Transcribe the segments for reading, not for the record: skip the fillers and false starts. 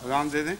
اذان دے دیں.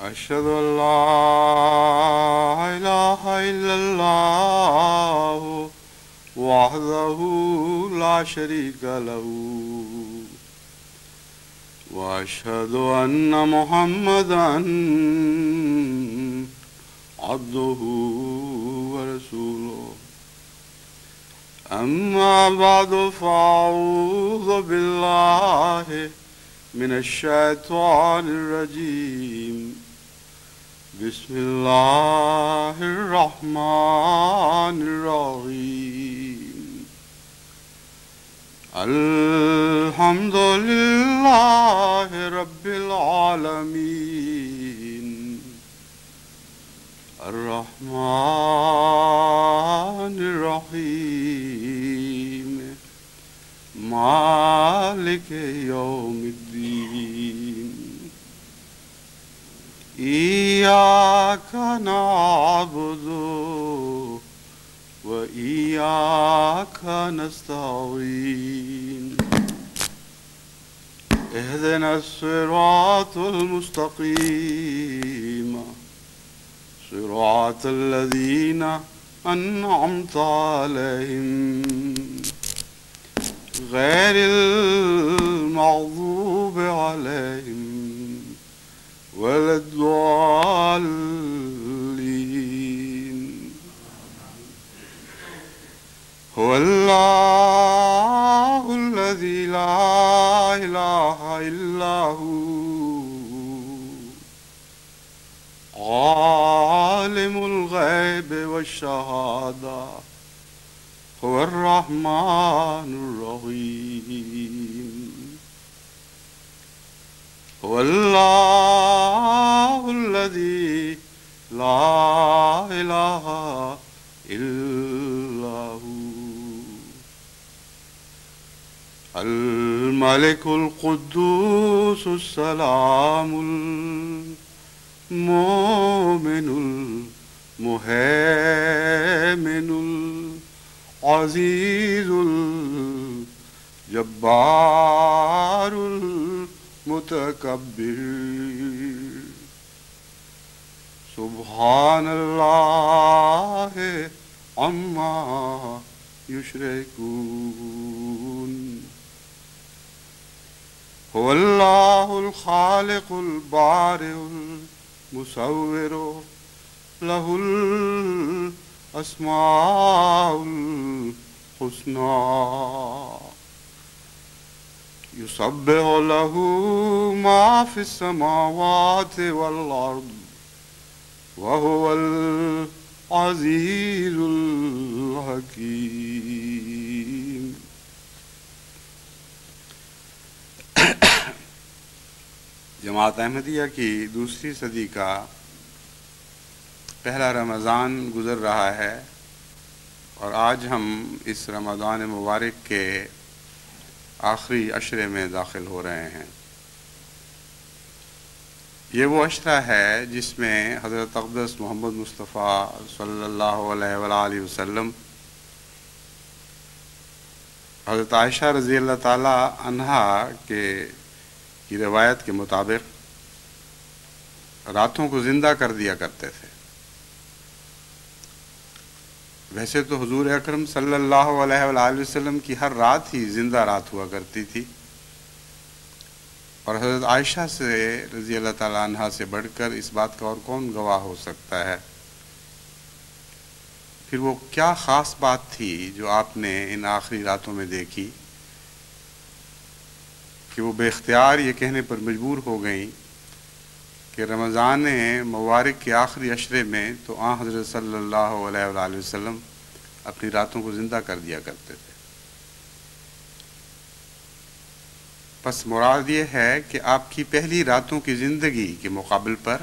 أشهد أن لا إله إلا الله وحده لا شريك له وأشهد أن محمدا عبده ورسوله أما بعد فأعوذ بالله من الشيطان الرجيم بسم الله الرحمن الرحيم الحمد لله رب العالمين الرحمن الرحيم مالك يوم الدين إياك نعبد وإياك نستعين اهدنا الصراط المستقيم صراط الذين أنعمت عليهم غير المغضوب عليهم ولا الضالين. هو الله الذي لا إله إلا هو عالم الغيب والشهادة هو الرحمن الرحيم. هو الله الذي لا إله إلا هو الملك القدوس السلام المؤمن المهيمن العزيز الجبار المتكبر سبحان الله عما يشركون هو الله الخالق البارئ المصور له الأسماء الحسنى يسبح له ما في السماوات والأرض وهو العزيز الحكيم. جماعت احمدیہ کی دوسری صدی کا پہلا رمضان گزر رہا ہے اور آج ہم اس رمضان مبارک کے آخری عشرے میں داخل ہو رہے ہیں۔ یہ وہ عشرہ ہے جس میں حضرت اقدس محمد مصطفیٰ صلی اللہ علیہ وآلہ وسلم حضرت عائشہ رضی اللہ تعالی عنہا کی روایت کے مطابق راتوں کو زندہ کر دیا کرتے تھے۔ ویسے تو حضور اکرم صلی اللہ علیہ وآلہ وسلم کی ہر رات ہی زندہ رات ہوا کرتی تھی، اور حضرت عائشہ سے رضی اللہ تعالیٰ عنہ سے بڑھ کر اس بات کا اور کون گواہ ہو سکتا ہے؟ پھر وہ کیا خاص بات تھی جو آپ نے ان آخری راتوں میں دیکھی کہ وہ بے اختیار یہ کہنے پر مجبور ہو گئیں کہ رمضان مبارک کے آخری عشرے میں تو حضرت صلی اللہ علیہ وآلہ وسلم اپنی راتوں کو زندہ کر دیا کرتے تھے۔ پس مراد یہ ہے کہ آپ کی پہلی راتوں کی زندگی کے مقابل پر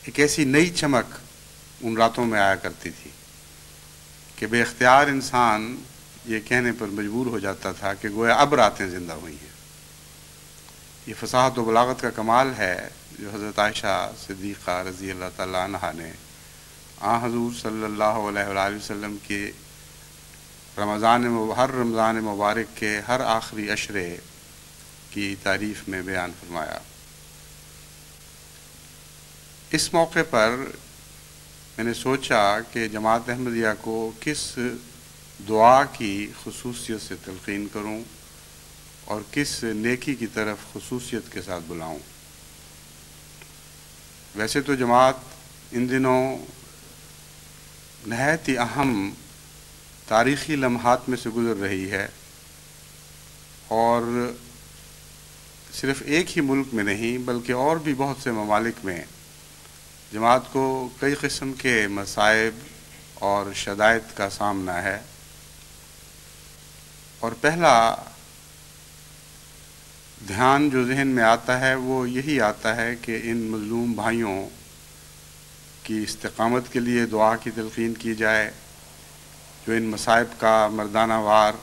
ایک ایسی نئی چمک ان راتوں میں آیا کرتی تھی کہ بے اختیار انسان یہ کہنے پر مجبور ہو جاتا تھا کہ گویا اب راتیں زندہ ہوئی ہیں۔ یہ فصاحت و بلاغت کا کمال ہے جو حضرت عائشہ صدیقہ رضی اللہ تعالیٰ عنہا نے حضور صلی اللہ علیہ وآلہ وسلم کے ہر رمضان مبارک کے ہر آخری عشرے کی تعریف میں بیان فرمایا۔ اس موقع پر میں نے سوچا کہ جماعت احمدیہ کو کس دعا کی خصوصیت سے تلقین کروں اور کس نیکی کی طرف خصوصیت کے ساتھ بلاؤں۔ ویسے تو جماعت ان دنوں نہایت ہی اہم تاریخی لمحات میں سے گزر رہی ہے، اور صرف ایک ہی ملک میں نہیں بلکہ اور بھی بہت سے ممالک میں جماعت کو کئی قسم کے مصائب اور شدائد کا سامنا ہے۔ اور پہلا دھیان جو ذہن میں آتا ہے وہ یہی آتا ہے کہ ان مظلوم بھائیوں کی استقامت کے لیے دعا کی تلقین کی جائے، جو ان مصائب کا مردانہ وار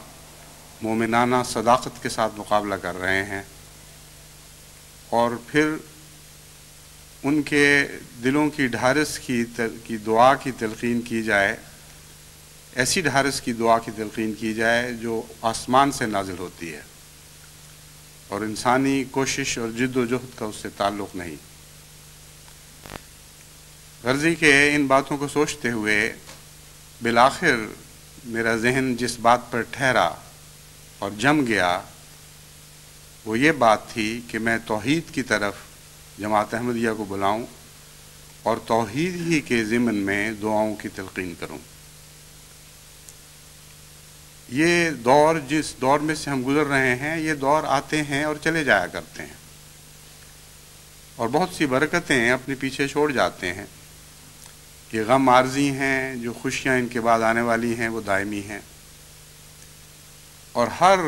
مومنانہ صداقت کے ساتھ مقابلہ کر رہے ہیں، اور پھر ان کے دلوں کی ڈھارس کی دعا کی تلقین کی جائے، ایسی ڈھارس کی دعا کی تلقین کی جائے جو آسمان سے نازل ہوتی ہے اور انسانی کوشش اور جد و جہد کا اس سے تعلق نہیں۔ غرضی کہ ان باتوں کو سوچتے ہوئے بالآخر میرا ذہن جس بات پر ٹھہرا اور جم گیا وہ یہ بات تھی کہ میں توحید کی طرف جماعت احمدیہ کو بلاؤں اور توحید ہی کے ضمن میں دعاؤں کی تلقین کروں۔ یہ دور جس دور میں سے ہم گزر رہے ہیں یہ دور آتے ہیں اور چلے جایا کرتے ہیں، اور بہت سی برکتیں اپنے پیچھے چھوڑ جاتے ہیں۔ یہ غم عارضی ہیں، جو خوشیاں ان کے بعد آنے والی ہیں وہ دائمی ہیں، اور ہر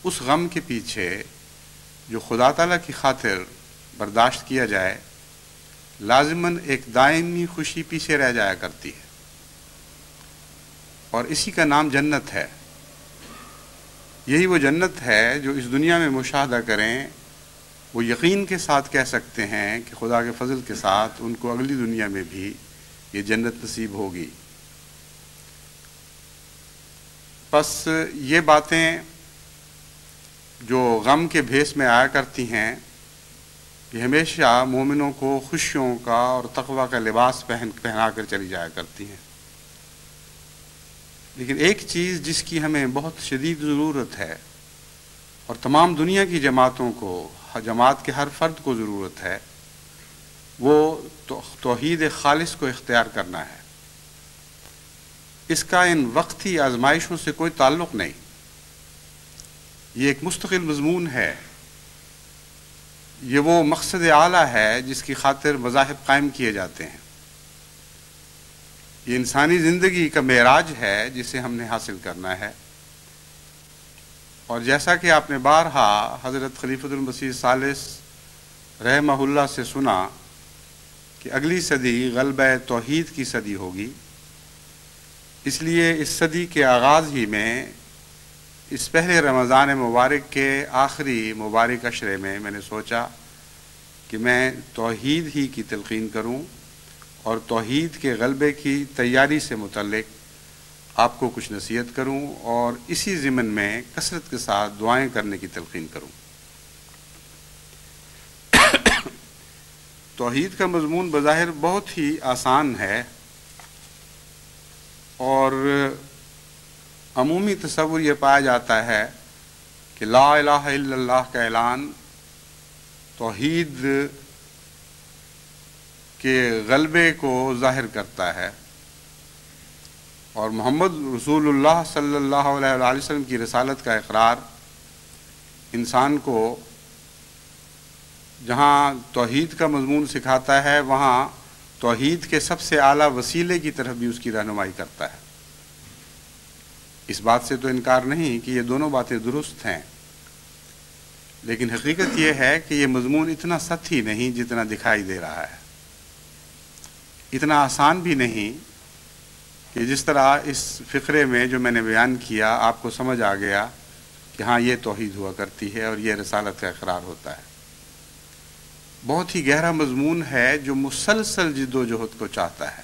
اس غم کے پیچھے جو خدا تعالیٰ کی خاطر برداشت کیا جائے لازماً ایک دائمی خوشی پیچھے رہ جایا کرتی ہے، اور اسی کا نام جنت ہے۔ یہی وہ جنت ہے جو اس دنیا میں مشاہدہ کریں وہ یقین کے ساتھ کہہ سکتے ہیں کہ خدا کے فضل کے ساتھ ان کو اگلی دنیا میں بھی یہ جنت نصیب ہوگی۔ پس یہ باتیں جو غم کے بھیس میں آیا کرتی ہیں یہ ہمیشہ مومنوں کو خوشیوں کا اور تقویٰ کا لباس پہنا کر چلی جایا کرتی ہیں۔ لیکن ایک چیز جس کی ہمیں بہت شدید ضرورت ہے اور تمام دنیا کی جماعتوں کو، جماعت کے ہر فرد کو ضرورت ہے، وہ توحید خالص کو اختیار کرنا ہے۔ اس کا ان وقتی آزمائشوں سے کوئی تعلق نہیں، یہ ایک مستقل مضمون ہے، یہ وہ مقصد اعلیٰ ہے جس کی خاطر مذاہب قائم کیے جاتے ہیں۔ یہ انسانی زندگی کا معراج ہے جسے ہم نے حاصل کرنا ہے، اور جیسا کہ آپ نے بارہا حضرت خلیفۃ المسیح الثالث رحمہ اللہ سے سنا کہ اگلی صدی غلبہ توحید کی صدی ہوگی، اس لیے اس صدی کے آغاز ہی میں اس پہلے رمضان مبارک کے آخری مبارک عشرے میں نے سوچا کہ میں توحید ہی کی تلقین کروں اور توحید کے غلبے کی تیاری سے متعلق آپ کو کچھ نصیحت کروں، اور اسی ضمن میں کثرت کے ساتھ دعائیں کرنے کی تلقین کروں۔ توحید کا مضمون بظاہر بہت ہی آسان ہے، اور عمومی تصور یہ پایا جاتا ہے کہ لا الہ الا اللہ کا اعلان توحید کے غلبے کو ظاہر کرتا ہے، اور محمد رسول اللہ صلی اللہ علیہ وآلہ وسلم کی رسالت کا اقرار انسان کو جہاں توحید کا مضمون سکھاتا ہے، وہاں توحید کے سب سے اعلیٰ وسیلے کی طرف بھی اس کی رہنمائی کرتا ہے۔ اس بات سے تو انکار نہیں کہ یہ دونوں باتیں درست ہیں، لیکن حقیقت یہ ہے کہ یہ مضمون اتنا سطحی نہیں جتنا دکھائی دے رہا ہے، اتنا آسان بھی نہیں کہ جس طرح اس فقرے میں جو میں نے بیان کیا آپ کو سمجھ آ گیا کہ ہاں یہ توحید ہوا کرتی ہے اور یہ رسالت کا اقرار ہوتا ہے۔ بہت ہی گہرا مضمون ہے جو مسلسل جد و جہد کو چاہتا ہے۔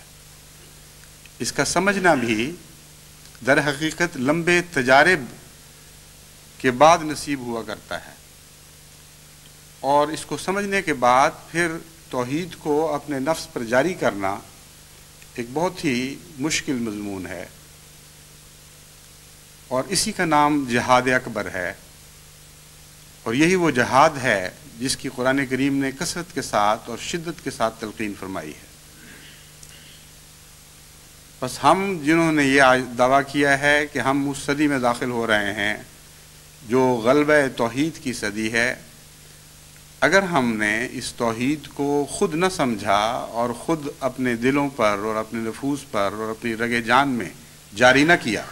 اس کا سمجھنا بھی در حقیقت لمبے تجارب کے بعد نصیب ہوا کرتا ہے، اور اس کو سمجھنے کے بعد پھر توحید کو اپنے نفس پر جاری کرنا ایک بہت ہی مشکل مضمون ہے، اور اسی کا نام جہاد اکبر ہے، اور یہی وہ جہاد ہے جس کی قرآن کریم نے کثرت کے ساتھ اور شدت کے ساتھ تلقین فرمائی ہے۔ بس ہم جنہوں نے یہ دعویٰ کیا ہے کہ ہم اس صدی میں داخل ہو رہے ہیں جو غلبہ توحید کی صدی ہے، اگر ہم نے اس توحید کو خود نہ سمجھا اور خود اپنے دلوں پر اور اپنے نفوس پر اور اپنی رگ جان میں جاری نہ کیا،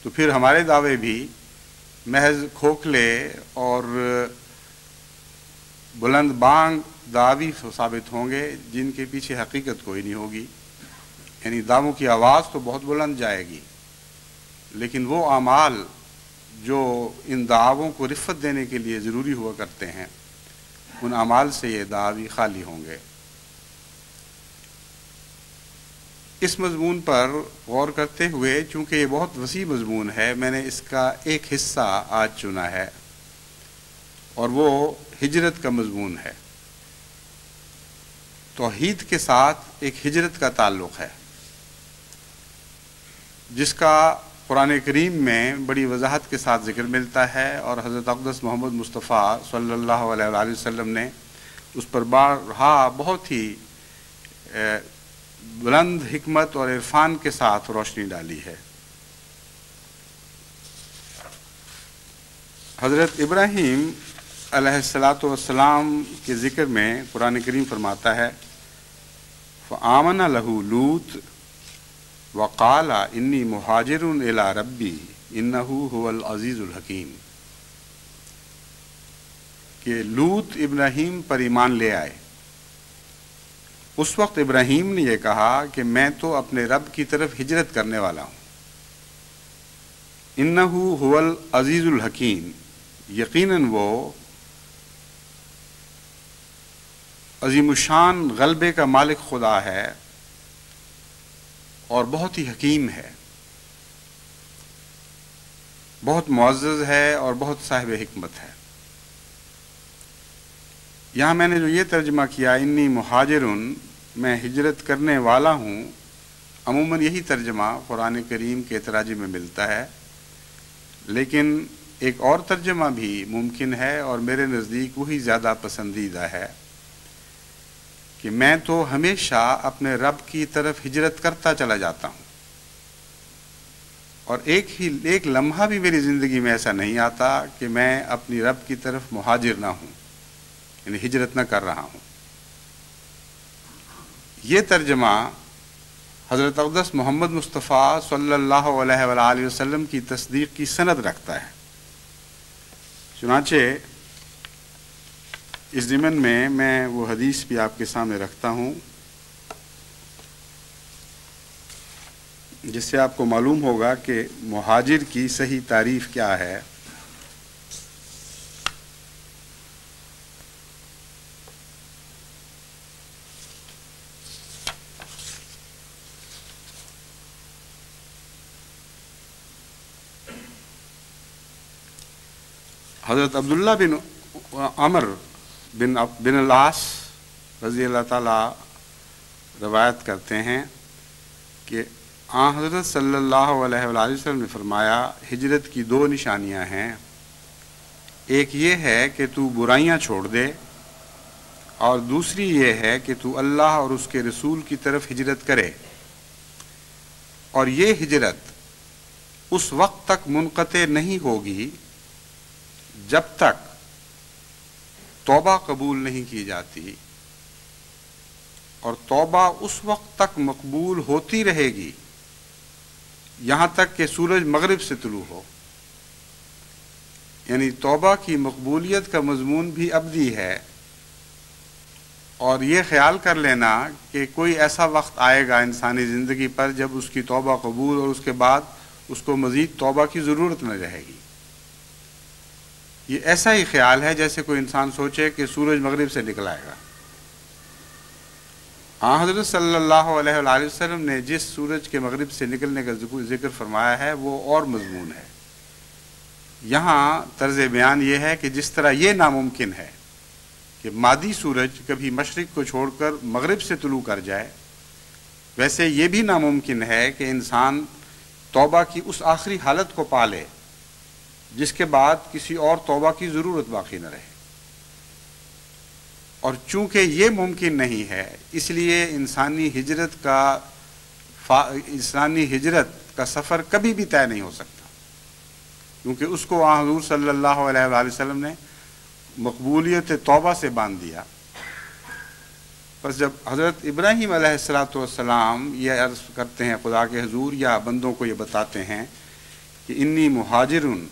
تو پھر ہمارے دعوے بھی محض کھوکھلے اور بلند بانگ دعوی ثابت ہوں گے جن کے پیچھے حقیقت کوئی نہیں ہوگی۔ یعنی دعووں کی آواز تو بہت بلند جائے گی، لیکن وہ اعمال جو ان دعووں کو رفت دینے کے لیے ضروری ہوا کرتے ہیں، ان اعمال سے یہ دعوی خالی ہوں گے۔ اس مضمون پر غور کرتے ہوئے، چونکہ یہ بہت وسیع مضمون ہے، میں نے اس کا ایک حصہ آج چنا ہے، اور وہ ہجرت کا مضمون ہے۔ توحید کے ساتھ ایک ہجرت کا تعلق ہے جس کا قرآن کریم میں بڑی وضاحت کے ساتھ ذکر ملتا ہے، اور حضرت اقدس محمد مصطفیٰ صلی اللہ علیہ وآلہ وسلم نے اس پر بارہا بہت ہی بلند حکمت اور عرفان کے ساتھ روشنی ڈالی ہے۔ حضرت ابراہیم علیہ السلام کے ذکر میں قرآن کریم فرماتا ہے فَآمَنَ لَهُ لُوط وَقَالَ إِنِّي مُهَاجِرٌ إِلَىٰ رَبِّي إِنَّهُ هُوَ الْعَزِيزُ الْحَكِيمُ، کہ لوط ابراہیم پر ایمان لے آئے۔ اس وقت ابراہیم نے یہ کہا کہ میں تو اپنے رب کی طرف ہجرت کرنے والا ہوں۔ إِنَّهُ هُوَ الْعَزِيزُ الْحَكِيمُ، یقیناً وہ عظیم الشان غلبے کا مالک خدا ہے اور بہت ہی حکیم ہے، بہت معزز ہے اور بہت صاحب حکمت ہے۔ یہاں میں نے جو یہ ترجمہ کیا انی مہاجرن، میں ہجرت کرنے والا ہوں، عموماً یہی ترجمہ قرآن کریم کے تراجم میں ملتا ہے، لیکن ایک اور ترجمہ بھی ممکن ہے اور میرے نزدیک وہی زیادہ پسندیدہ ہے کہ میں تو ہمیشہ اپنے رب کی طرف ہجرت کرتا چلا جاتا ہوں، اور ایک لمحہ بھی میری زندگی میں ایسا نہیں آتا کہ میں اپنی رب کی طرف مہاجر نہ ہوں، یعنی ہجرت نہ کر رہا ہوں۔ یہ ترجمہ حضرت اقدس محمد مصطفیٰ صلی اللہ علیہ وآلہ وسلم کی تصدیق کی سند رکھتا ہے۔ چنانچہ اس ضمن میں وہ حدیث بھی آپ کے سامنے رکھتا ہوں جس سے آپ کو معلوم ہوگا کہ مہاجر کی صحیح تعریف کیا ہے۔ حضرت عبداللہ بن عمر بن العاص رضی اللہ تعالیٰ روایت کرتے ہیں کہ آن حضرت صلی اللہ علیہ وآلہ وسلم نے فرمایا، ہجرت کی دو نشانیاں ہیں، ایک یہ ہے کہ تو برائیاں چھوڑ دے، اور دوسری یہ ہے کہ تو اللہ اور اس کے رسول کی طرف ہجرت کرے، اور یہ ہجرت اس وقت تک منقطع نہیں ہوگی جب تک توبہ قبول نہیں کی جاتی، اور توبہ اس وقت تک مقبول ہوتی رہے گی یہاں تک کہ سورج مغرب سے طلوع ہو۔ یعنی توبہ کی مقبولیت کا مضمون بھی ابدی ہے، اور یہ خیال کر لینا کہ کوئی ایسا وقت آئے گا انسانی زندگی پر جب اس کی توبہ قبول اور اس کے بعد اس کو مزید توبہ کی ضرورت نہ رہے گی، یہ ایسا ہی خیال ہے جیسے کوئی انسان سوچے کہ سورج مغرب سے نکل آئے گا۔ ہاں، حضرت صلی اللہ علیہ وآلہ وسلم نے جس سورج کے مغرب سے نکلنے کا ذکر فرمایا ہے وہ اور مضمون ہے۔ یہاں طرز بیان یہ ہے کہ جس طرح یہ ناممکن ہے کہ مادی سورج کبھی مشرق کو چھوڑ کر مغرب سے طلوع کر جائے، ویسے یہ بھی ناممکن ہے کہ انسان توبہ کی اس آخری حالت کو پا لے جس کے بعد کسی اور توبہ کی ضرورت باقی نہ رہے۔ اور چونکہ یہ ممکن نہیں ہے، اس لیے انسانی ہجرت کا سفر کبھی بھی طے نہیں ہو سکتا، کیونکہ اس کو حضور صلی اللہ علیہ وآلہ وسلم نے مقبولیت توبہ سے باندھ دیا۔ پس جب حضرت ابراہیم علیہ السلام یہ عرض کرتے ہیں خدا کے حضور، یا بندوں کو یہ بتاتے ہیں کہ انی مہاجرن،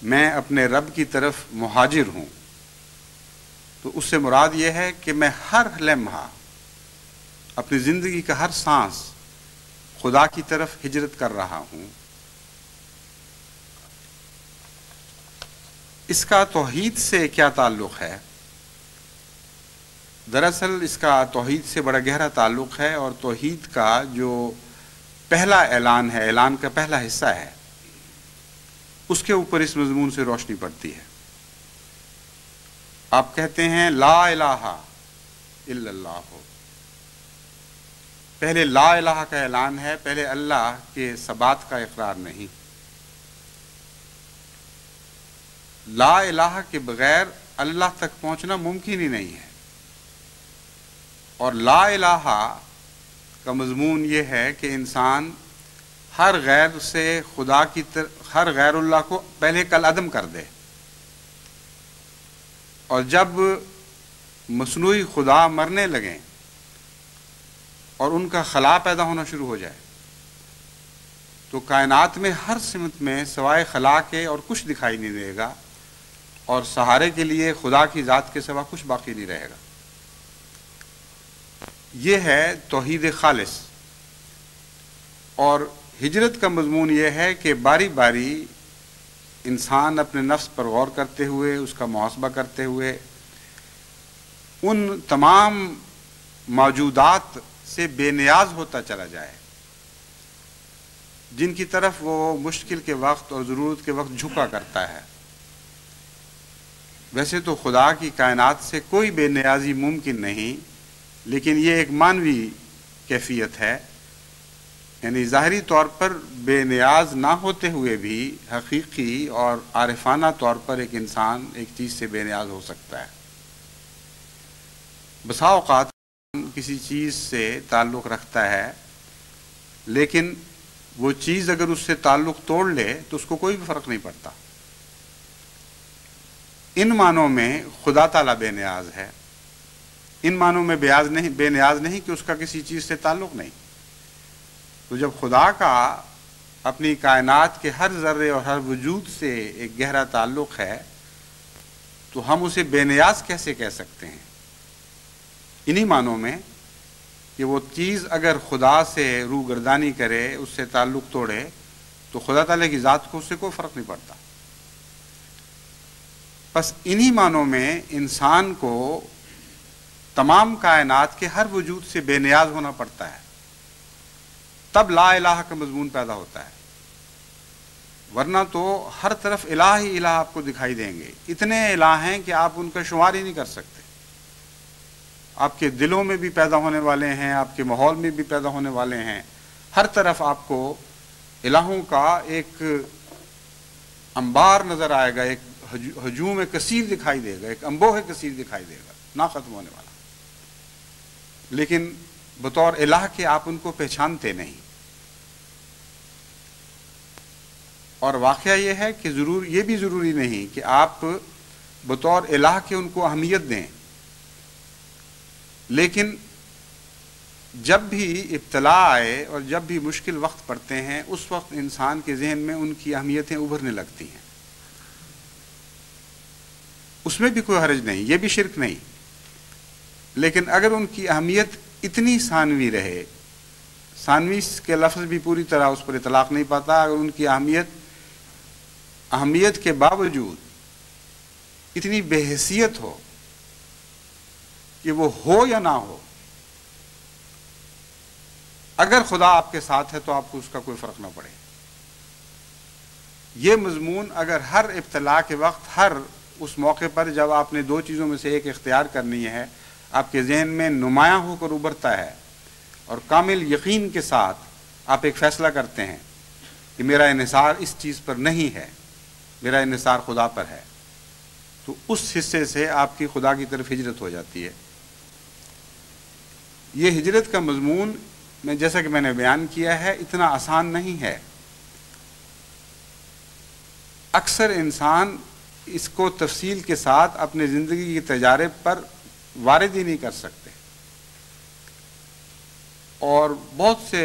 میں اپنے رب کی طرف مہاجر ہوں، تو اس سے مراد یہ ہے کہ میں ہر لمحہ اپنی زندگی کا ہر سانس خدا کی طرف ہجرت کر رہا ہوں۔ اس کا توحید سے کیا تعلق ہے؟ دراصل اس کا توحید سے بڑا گہرا تعلق ہے، اور توحید کا جو پہلا اعلان ہے، اعلان کا پہلا حصہ ہے، اس کے اوپر اس مضمون سے روشنی پڑتی ہے۔ آپ کہتے ہیں لا الہ الا اللہ، پہلے لا الہ کا اعلان ہے، پہلے اللہ کے ثبات کا اقرار نہیں۔ لا الہ کے بغیر اللہ تک پہنچنا ممکن ہی نہیں ہے، اور لا الہ کا مضمون یہ ہے کہ انسان ہر غیر سے خدا کی ہر غیر اللہ کو پہلے کل عدم کر دے، اور جب مصنوعی خدا مرنے لگیں اور ان کا خلا پیدا ہونا شروع ہو جائے تو کائنات میں ہر سمت میں سوائے خلا کے اور کچھ دکھائی نہیں دے گا، اور سہارے کے لیے خدا کی ذات کے سوا کچھ باقی نہیں رہے گا۔ یہ ہے توحید خالص۔ اور ہجرت کا مضمون یہ ہے کہ باری باری انسان اپنے نفس پر غور کرتے ہوئے، اس کا محاسبہ کرتے ہوئے، ان تمام موجودات سے بے نیاز ہوتا چلا جائے جن کی طرف وہ مشکل کے وقت اور ضرورت کے وقت جھکا کرتا ہے۔ ویسے تو خدا کی کائنات سے کوئی بے نیازی ممکن نہیں، لیکن یہ ایک مانوی کیفیت ہے یعنی ظاہری طور پر بے نیاز نہ ہوتے ہوئے بھی حقیقی اور عارفانہ طور پر ایک انسان ایک چیز سے بے نیاز ہو سکتا ہے۔ بسا اوقات کسی چیز سے تعلق رکھتا ہے، لیکن وہ چیز اگر اس سے تعلق توڑ لے تو اس کو کوئی بھی فرق نہیں پڑتا۔ ان معنوں میں خدا تعالیٰ بے نیاز ہے، ان معنوں میں بے نیاز نہیں کہ اس کا کسی چیز سے تعلق نہیں۔ تو جب خدا کا اپنی کائنات کے ہر ذرے اور ہر وجود سے ایک گہرا تعلق ہے تو ہم اسے بے نیاز کیسے کہہ سکتے ہیں؟ انہی معنوں میں کہ وہ چیز اگر خدا سے روگردانی کرے، اس سے تعلق توڑے، تو خدا تعالیٰ کی ذات کو اس سے کوئی فرق نہیں پڑتا۔ بس انہی معنوں میں انسان کو تمام کائنات کے ہر وجود سے بے نیاز ہونا پڑتا ہے، تب لا الہ کا مضمون پیدا ہوتا ہے۔ ورنہ تو ہر طرف الہ ہی الہ آپ کو دکھائی دیں گے، اتنے الہ ہیں کہ آپ ان کا شمار ہی نہیں کر سکتے۔ آپ کے دلوں میں بھی پیدا ہونے والے ہیں، آپ کے ماحول میں بھی پیدا ہونے والے ہیں، ہر طرف آپ کو الہوں کا ایک انبار نظر آئے گا، ایک ہجوم کثیر دکھائی دے گا، ایک انبوہ کثیر دکھائی دے گا، نہ ختم ہونے والا۔ لیکن بطور الہ کے آپ ان کو پہچانتے نہیں۔ اور واقعہ یہ ہے کہ یہ بھی ضروری نہیں کہ آپ بطور الہ کے ان کو اہمیت دیں، لیکن جب بھی ابتلا آئے اور جب بھی مشکل وقت پڑتے ہیں، اس وقت انسان کے ذہن میں ان کی اہمیتیں ابھرنے لگتی ہیں۔ اس میں بھی کوئی حرج نہیں، یہ بھی شرک نہیں، لیکن اگر ان کی اہمیت اتنی ثانوی رہے، ثانوی کے لفظ بھی پوری طرح اس پر اطلاق نہیں پاتا، اگر ان کی اہمیت کے باوجود اتنی بے حیثیت ہو کہ وہ ہو یا نہ ہو، اگر خدا آپ کے ساتھ ہے تو آپ کو اس کا کوئی فرق نہ پڑے۔ یہ مضمون اگر ہر ابتلا کے وقت، ہر اس موقع پر جب آپ نے دو چیزوں میں سے ایک اختیار کرنی ہے، آپ کے ذہن میں نمایاں ہو کر ابھرتا ہے اور کامل یقین کے ساتھ آپ ایک فیصلہ کرتے ہیں کہ میرا انحصار اس چیز پر نہیں ہے، میرا انحصار خدا پر ہے، تو اس حصے سے آپ کی خدا کی طرف ہجرت ہو جاتی ہے۔ یہ ہجرت کا مضمون جیسا کہ میں نے بیان کیا ہے اتنا آسان نہیں ہے۔ اکثر انسان اس کو تفصیل کے ساتھ اپنے زندگی کے تجارب پر وارد ہی نہیں کر سکتے، اور بہت سے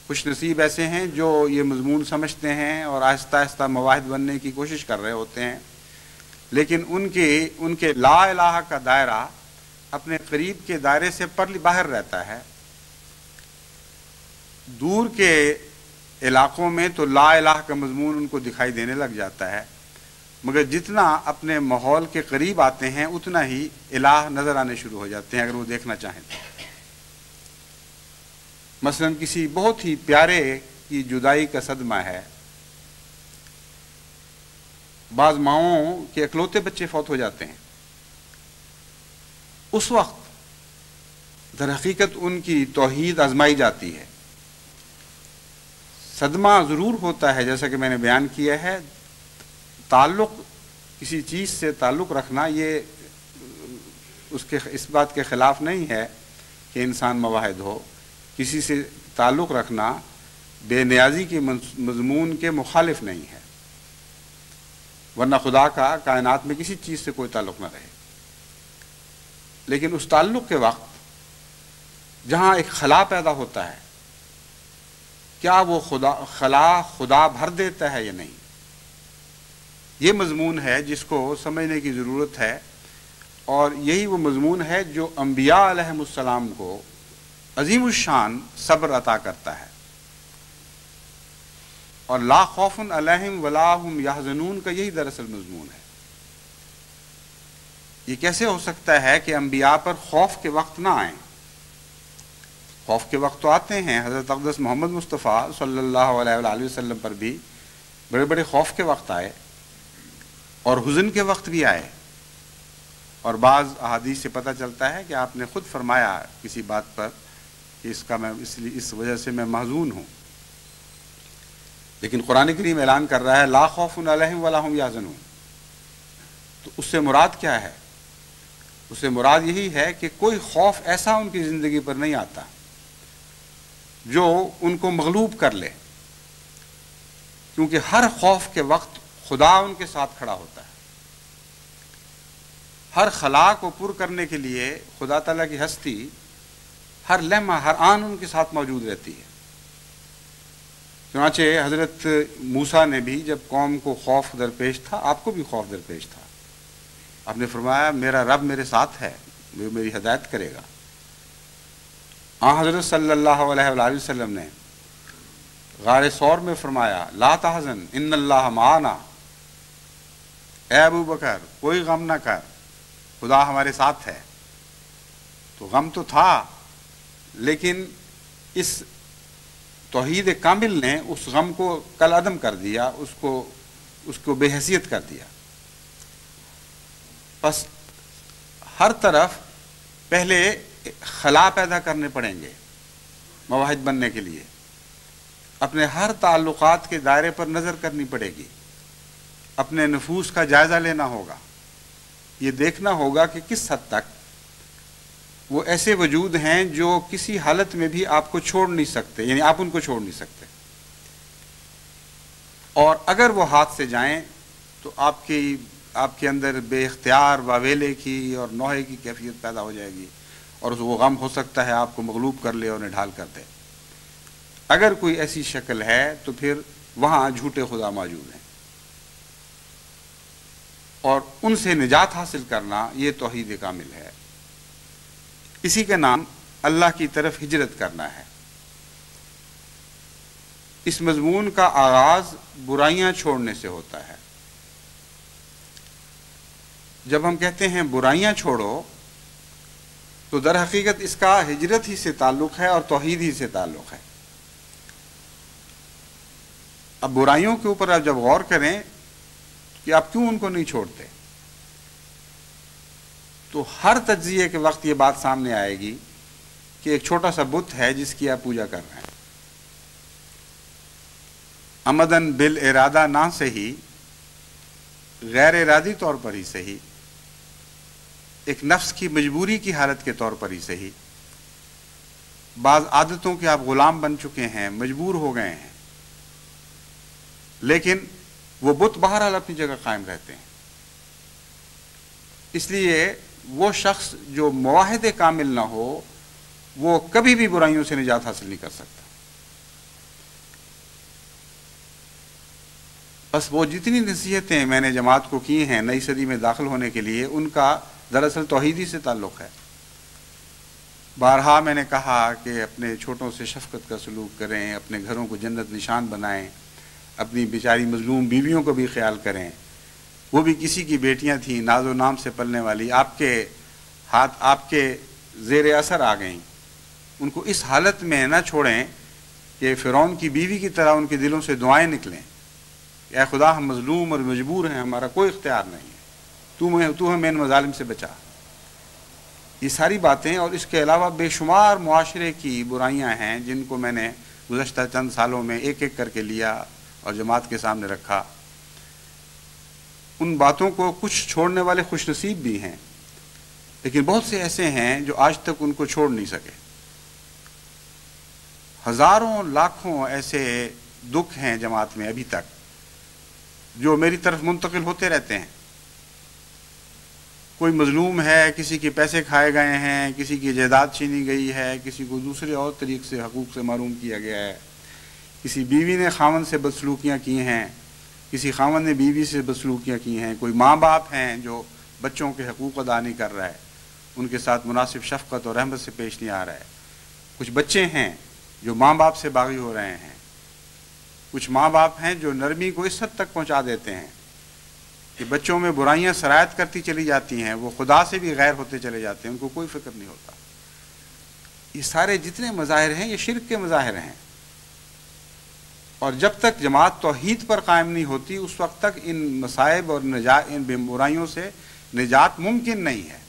خوش نصیب ایسے ہیں جو یہ مضمون سمجھتے ہیں اور آہستہ آہستہ مواحد بننے کی کوشش کر رہے ہوتے ہیں، لیکن ان کے لا الہ کا دائرہ اپنے قریب کے دائرے سے باہر رہتا ہے۔ دور کے علاقوں میں تو لا الہ کا مضمون ان کو دکھائی دینے لگ جاتا ہے، مگر جتنا اپنے ماحول کے قریب آتے ہیں اتنا ہی الہ نظر آنے شروع ہو جاتے ہیں اگر وہ دیکھنا چاہیں تو۔ مثلا کسی بہت ہی پیارے کی جدائی کا صدمہ ہے، بعض ماؤں کے اکلوتے بچے فوت ہو جاتے ہیں، اس وقت در حقیقت ان کی توحید آزمائی جاتی ہے۔ صدمہ ضرور ہوتا ہے، جیسا کہ میں نے بیان کیا ہے، تعلق کسی چیز سے تعلق رکھنا یہ اس بات کے خلاف نہیں ہے کہ انسان موحد ہو، کسی سے تعلق رکھنا بے نیازی کے مضمون کے مخالف نہیں ہے، ورنہ خدا کا کائنات میں کسی چیز سے کوئی تعلق نہ رہے۔ لیکن اس تعلق کے وقت جہاں ایک خلا پیدا ہوتا ہے، کیا وہ خدا بھر دیتا ہے یا نہیں؟ یہ مضمون ہے جس کو سمجھنے کی ضرورت ہے، اور یہی وہ مضمون ہے جو انبیاء علیہم السلام کو عظیم الشان صبر عطا کرتا ہے، اور لا خوف علیہم ولا هم یحزنون کا یہی دراصل مضمون ہے۔ یہ کیسے ہو سکتا ہے کہ انبیاء پر خوف کے وقت نہ آئیں؟ خوف کے وقت تو آتے ہیں، حضرت اقدس محمد مصطفیٰ صلی اللہ علیہ وآلہ وسلم پر بھی بڑے بڑے خوف کے وقت آئے اور حزن کے وقت بھی آئے، اور بعض احادیث سے پتہ چلتا ہے کہ آپ نے خود فرمایا کسی بات پر کہ اس وجہ سے میں محزون ہوں، لیکن قرآن کریم اعلان کر رہا ہے لا خوف علیہم ولا ہم یحزنون۔ تو اس سے مراد کیا ہے؟ اس سے مراد یہی ہے کہ کوئی خوف ایسا ان کی زندگی پر نہیں آتا جو ان کو مغلوب کر لے، کیونکہ ہر خوف کے وقت خدا ان کے ساتھ کھڑا ہوتا ہے۔ ہر خلا کو پر کرنے کے لیے خدا تعالیٰ کی ہستی ہر لمحہ ہر آن ان کے ساتھ موجود رہتی ہے۔ چنانچہ حضرت موسیٰ نے بھی جب قوم کو خوف درپیش تھا، آپ کو بھی خوف درپیش تھا، آپ نے فرمایا میرا رب میرے ساتھ ہے، وہ میری ہدایت کرے گا۔ حضرت صلی اللہ علیہ وآلہ وسلم نے غار ثور میں فرمایا لا تحزن ان اللہ معنا، اے ابو بکر کوئی غم نہ کر، خدا ہمارے ساتھ ہے۔ تو غم تو تھا، لیکن اس توحید کامل نے اس غم کو کل عدم کر دیا، اس کو بے حیثیت کر دیا۔ بس ہر طرف پہلے خلا پیدا کرنے پڑیں گے مواحد بننے کے لیے، اپنے ہر تعلقات کے دائرے پر نظر کرنی پڑے گی، اپنے نفوس کا جائزہ لینا ہوگا، یہ دیکھنا ہوگا کہ کس حد تک وہ ایسے وجود ہیں جو کسی حالت میں بھی آپ کو چھوڑ نہیں سکتے، یعنی آپ ان کو چھوڑ نہیں سکتے، اور اگر وہ ہاتھ سے جائیں تو آپ کے اندر بے اختیار واویلے کی اور نوحے کی کیفیت پیدا ہو جائے گی، اور وہ غم ہو سکتا ہے آپ کو مغلوب کر لے اور نڈھال کر دے۔ اگر کوئی ایسی شکل ہے تو پھر وہاں جھوٹے خدا موجود ہیں، اور ان سے نجات حاصل کرنا یہ توحید کامل ہے۔ اسی کا نام اللہ کی طرف ہجرت کرنا ہے۔ اس مضمون کا آغاز برائیاں چھوڑنے سے ہوتا ہے۔ جب ہم کہتے ہیں برائیاں چھوڑو تو در حقیقت اس کا ہجرت ہی سے تعلق ہے اور توحید ہی سے تعلق ہے۔ اب برائیوں کے اوپر آپ جب غور کریں کہ آپ کیوں ان کو نہیں چھوڑتے، تو ہر تجزیے کے وقت یہ بات سامنے آئے گی کہ ایک چھوٹا سا بت ہے جس کی آپ پوجا کر رہے ہیں، عمدن بالارادہ نہ صحیح، غیر ارادی طور پر ہی صحیح، ایک نفس کی مجبوری کی حالت کے طور پر ہی صحیح، بعض عادتوں کے آپ غلام بن چکے ہیں، مجبور ہو گئے ہیں، لیکن وہ بت بہرحال اپنی جگہ قائم رہتے ہیں۔ اس لیے وہ شخص جو مواحد کامل نہ ہو وہ کبھی بھی برائیوں سے نجات حاصل نہیں کر سکتا۔ بس وہ جتنی نصیحتیں میں نے جماعت کو کی ہیں نئی صدی میں داخل ہونے کے لیے، ان کا دراصل توحیدی سے تعلق ہے۔ بارہا میں نے کہا کہ اپنے چھوٹوں سے شفقت کا سلوک کریں، اپنے گھروں کو جنت نشان بنائیں، اپنی بیچاری مظلوم بیویوں کو بھی خیال کریں، وہ بھی کسی کی بیٹیاں تھیں، ناز و نام سے پلنے والی، آپ کے ہاتھ آپ کے زیر اثر آ گئیں، ان کو اس حالت میں نہ چھوڑیں کہ فرعون کی بیوی کی طرح ان کے دلوں سے دعائیں نکلیں کہ اے خدا ہم مظلوم اور مجبور ہیں، ہمارا کوئی اختیار نہیں ہے، تو ہمیں ان مظالم سے بچا۔ یہ ساری باتیں اور اس کے علاوہ بے شمار معاشرے کی برائیاں ہیں جن کو میں نے گزشتہ چند سالوں میں ایک ایک کر کے لیا اور جماعت کے سامنے رکھا۔ ان باتوں کو کچھ چھوڑنے والے خوش نصیب بھی ہیں، لیکن بہت سے ایسے ہیں جو آج تک ان کو چھوڑ نہیں سکے۔ ہزاروں لاکھوں ایسے دکھ ہیں جماعت میں ابھی تک جو میری طرف منتقل ہوتے رہتے ہیں۔ کوئی مظلوم ہے، کسی کے پیسے کھائے گئے ہیں، کسی کی جائیداد چھینی گئی ہے، کسی کو دوسرے اور طریق سے حقوق سے محروم کیا گیا ہے، کسی بیوی نے خاوند سے بدسلوکیاں کی ہیں، کسی خاوند نے بیوی سے بدسلوکیاں کی ہیں، کوئی ماں باپ ہیں جو بچوں کے حقوق ادا نہیں کر رہا ہے، ان کے ساتھ مناسب شفقت اور رحمت سے پیش نہیں آ رہا ہے، کچھ بچے ہیں جو ماں باپ سے باغی ہو رہے ہیں، کچھ ماں باپ ہیں جو نرمی کو اس حد تک پہنچا دیتے ہیں کہ بچوں میں برائیاں سرایت کرتی چلی جاتی ہیں، وہ خدا سے بھی غیر ہوتے چلے جاتے ہیں، ان کو کوئی فکر نہیں ہوتا۔ یہ سارے جتنے مظاہر ہیں یہ شرک کے مظاہر ہیں، اور جب تک جماعت توحید پر قائم نہیں ہوتی اس وقت تک ان مصائب اور ان برائیوں سے نجات ممکن نہیں ہے۔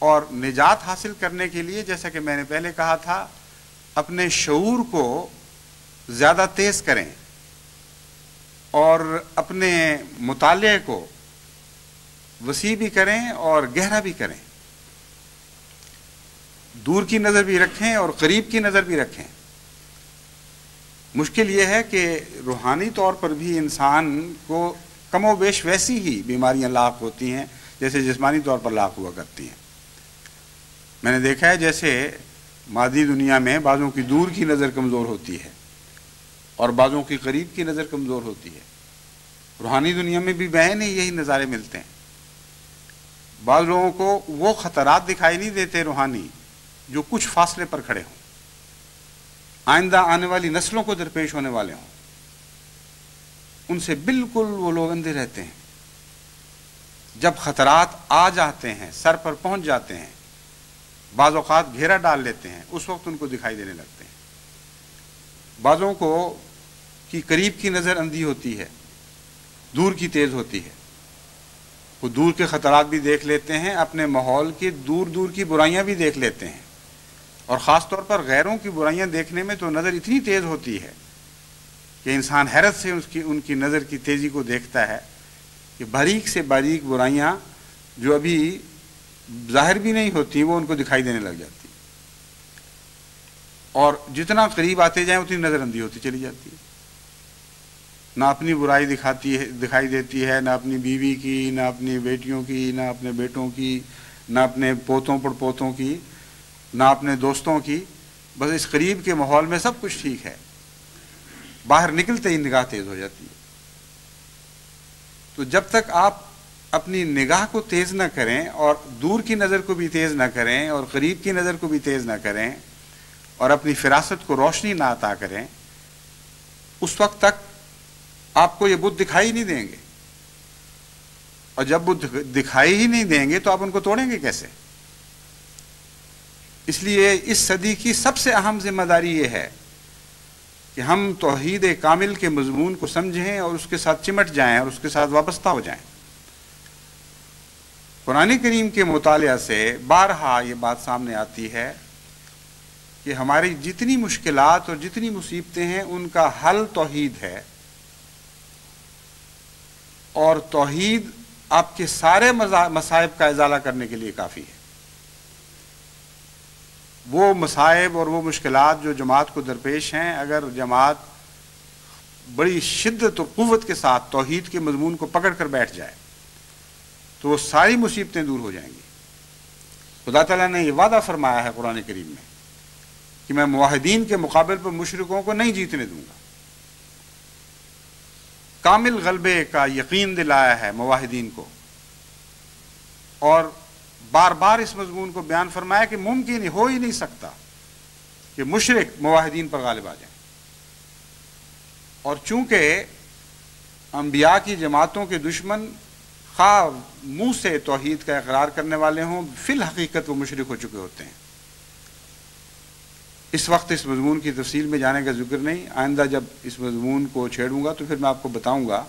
اور نجات حاصل کرنے کے لیے جیسا کہ میں نے پہلے کہا تھا اپنے شعور کو زیادہ تیز کریں اور اپنے مطالعے کو وسیع بھی کریں اور گہرا بھی کریں، دور کی نظر بھی رکھیں اور قریب کی نظر بھی رکھیں۔ مشکل یہ ہے کہ روحانی طور پر بھی انسان کو کم و بیش ویسی ہی بیماریاں لاحق ہوتی ہیں جیسے جسمانی طور پر لاحق ہوا کرتی ہیں۔ میں نے دیکھا ہے جیسے مادی دنیا میں بعضوں کی دور کی نظر کمزور ہوتی ہے اور بعضوں کی قریب کی نظر کمزور ہوتی ہے، روحانی دنیا میں بھی بعین ہی یہی نظارے ملتے ہیں۔ بعض لوگوں کو وہ خطرات دکھائی نہیں دیتے روحانی جو کچھ فاصلے پر کھڑے ہوں، آئندہ آنے والی نسلوں کو درپیش ہونے والے ہوں، ان سے بالکل وہ لوگ اندھے رہتے ہیں۔ جب خطرات آ جاتے ہیں، سر پر پہنچ جاتے ہیں، بعض اوقات گھیرا ڈال لیتے ہیں، اس وقت ان کو دکھائی دینے لگتے ہیں۔ بعضوں کو کی قریب کی نظر اندھی ہوتی ہے، دور کی تیز ہوتی ہے، وہ دور کے خطرات بھی دیکھ لیتے ہیں، اپنے ماحول کی دور دور کی برائیاں بھی دیکھ لیتے ہیں، اور خاص طور پر غیروں کی برائیاں دیکھنے میں تو نظر اتنی تیز ہوتی ہے کہ انسان حیرت سے ان کی نظر کی تیزی کو دیکھتا ہے کہ باریک سے باریک برائیاں جو ابھی ظاہر بھی نہیں ہوتی وہ ان کو دکھائی دینے لگ جاتی، اور جتنا قریب آتے جائیں اتنی نظر اندھی ہوتی چلی جاتی ہے۔ نہ اپنی برائی دکھائی دیتی ہے، نہ اپنی بیوی کی، نہ اپنی بیٹیوں کی، نہ اپنے بیٹوں کی، نہ اپنے پوتوں پڑپوتوں کی، نہ اپنے دوستوں کی۔ بس اس قریب کے ماحول میں سب کچھ ٹھیک ہے، باہر نکلتے ہی نگاہ تیز ہو جاتی ہے۔ تو جب تک آپ اپنی نگاہ کو تیز نہ کریں اور دور کی نظر کو بھی تیز نہ کریں اور قریب کی نظر کو بھی تیز نہ کریں اور اپنی فراست کو روشنی نہ عطا کریں، اس وقت تک آپ کو یہ بت دکھائی نہیں دیں گے، اور جب بت دکھائی ہی نہیں دیں گے تو آپ ان کو توڑیں گے کیسے؟ اس لیے اس صدی کی سب سے اہم ذمہ داری یہ ہے کہ ہم توحید کامل کے مضمون کو سمجھیں اور اس کے ساتھ چمٹ جائیں اور اس کے ساتھ وابستہ ہو جائیں۔ قرآن کریم کے مطالعہ سے بارہا یہ بات سامنے آتی ہے کہ ہماری جتنی مشکلات اور جتنی مصیبتیں ہیں ان کا حل توحید ہے، اور توحید آپ کے سارے مصائب کا ازالہ کرنے کے لیے کافی ہے۔ وہ مصائب اور وہ مشکلات جو جماعت کو درپیش ہیں، اگر جماعت بڑی شدت اور قوت کے ساتھ توحید کے مضمون کو پکڑ کر بیٹھ جائے تو وہ ساری مصیبتیں دور ہو جائیں گی۔ خدا تعالیٰ نے یہ وعدہ فرمایا ہے قرآن کریم میں کہ میں موحدین کے مقابل پر مشرکوں کو نہیں جیتنے دوں گا۔ کامل غلبے کا یقین دلایا ہے موحدین کو، اور بار بار اس مضمون کو بیان فرمایا کہ ممکن ہو ہی نہیں سکتا کہ مشرک موحدین پر غالب آ جائیں۔ اور چونکہ انبیاء کی جماعتوں کے دشمن خواہ منہ سے توحید کا اقرار کرنے والے ہوں، فی الحقیقت وہ مشرک ہو چکے ہوتے ہیں۔ اس وقت اس مضمون کی تفصیل میں جانے کا ذکر نہیں، آئندہ جب اس مضمون کو چھیڑوں گا تو پھر میں آپ کو بتاؤں گا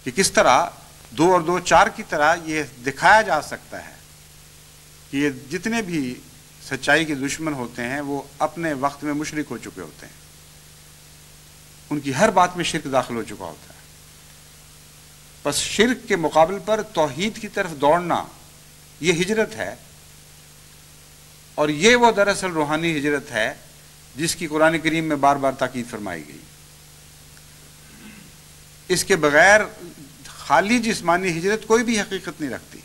کہ کس طرح 2 اور 2 4 کی طرح یہ دکھایا جا سکتا ہے کہ یہ جتنے بھی سچائی کے دشمن ہوتے ہیں وہ اپنے وقت میں مشرک ہو چکے ہوتے ہیں، ان کی ہر بات میں شرک داخل ہو چکا ہوتا ہے۔ بس شرک کے مقابل پر توحید کی طرف دوڑنا یہ ہجرت ہے، اور یہ وہ دراصل روحانی ہجرت ہے جس کی قرآن کریم میں بار بار تاکید فرمائی گئی۔ اس کے بغیر خالی جسمانی ہجرت کوئی بھی حقیقت نہیں رکھتی۔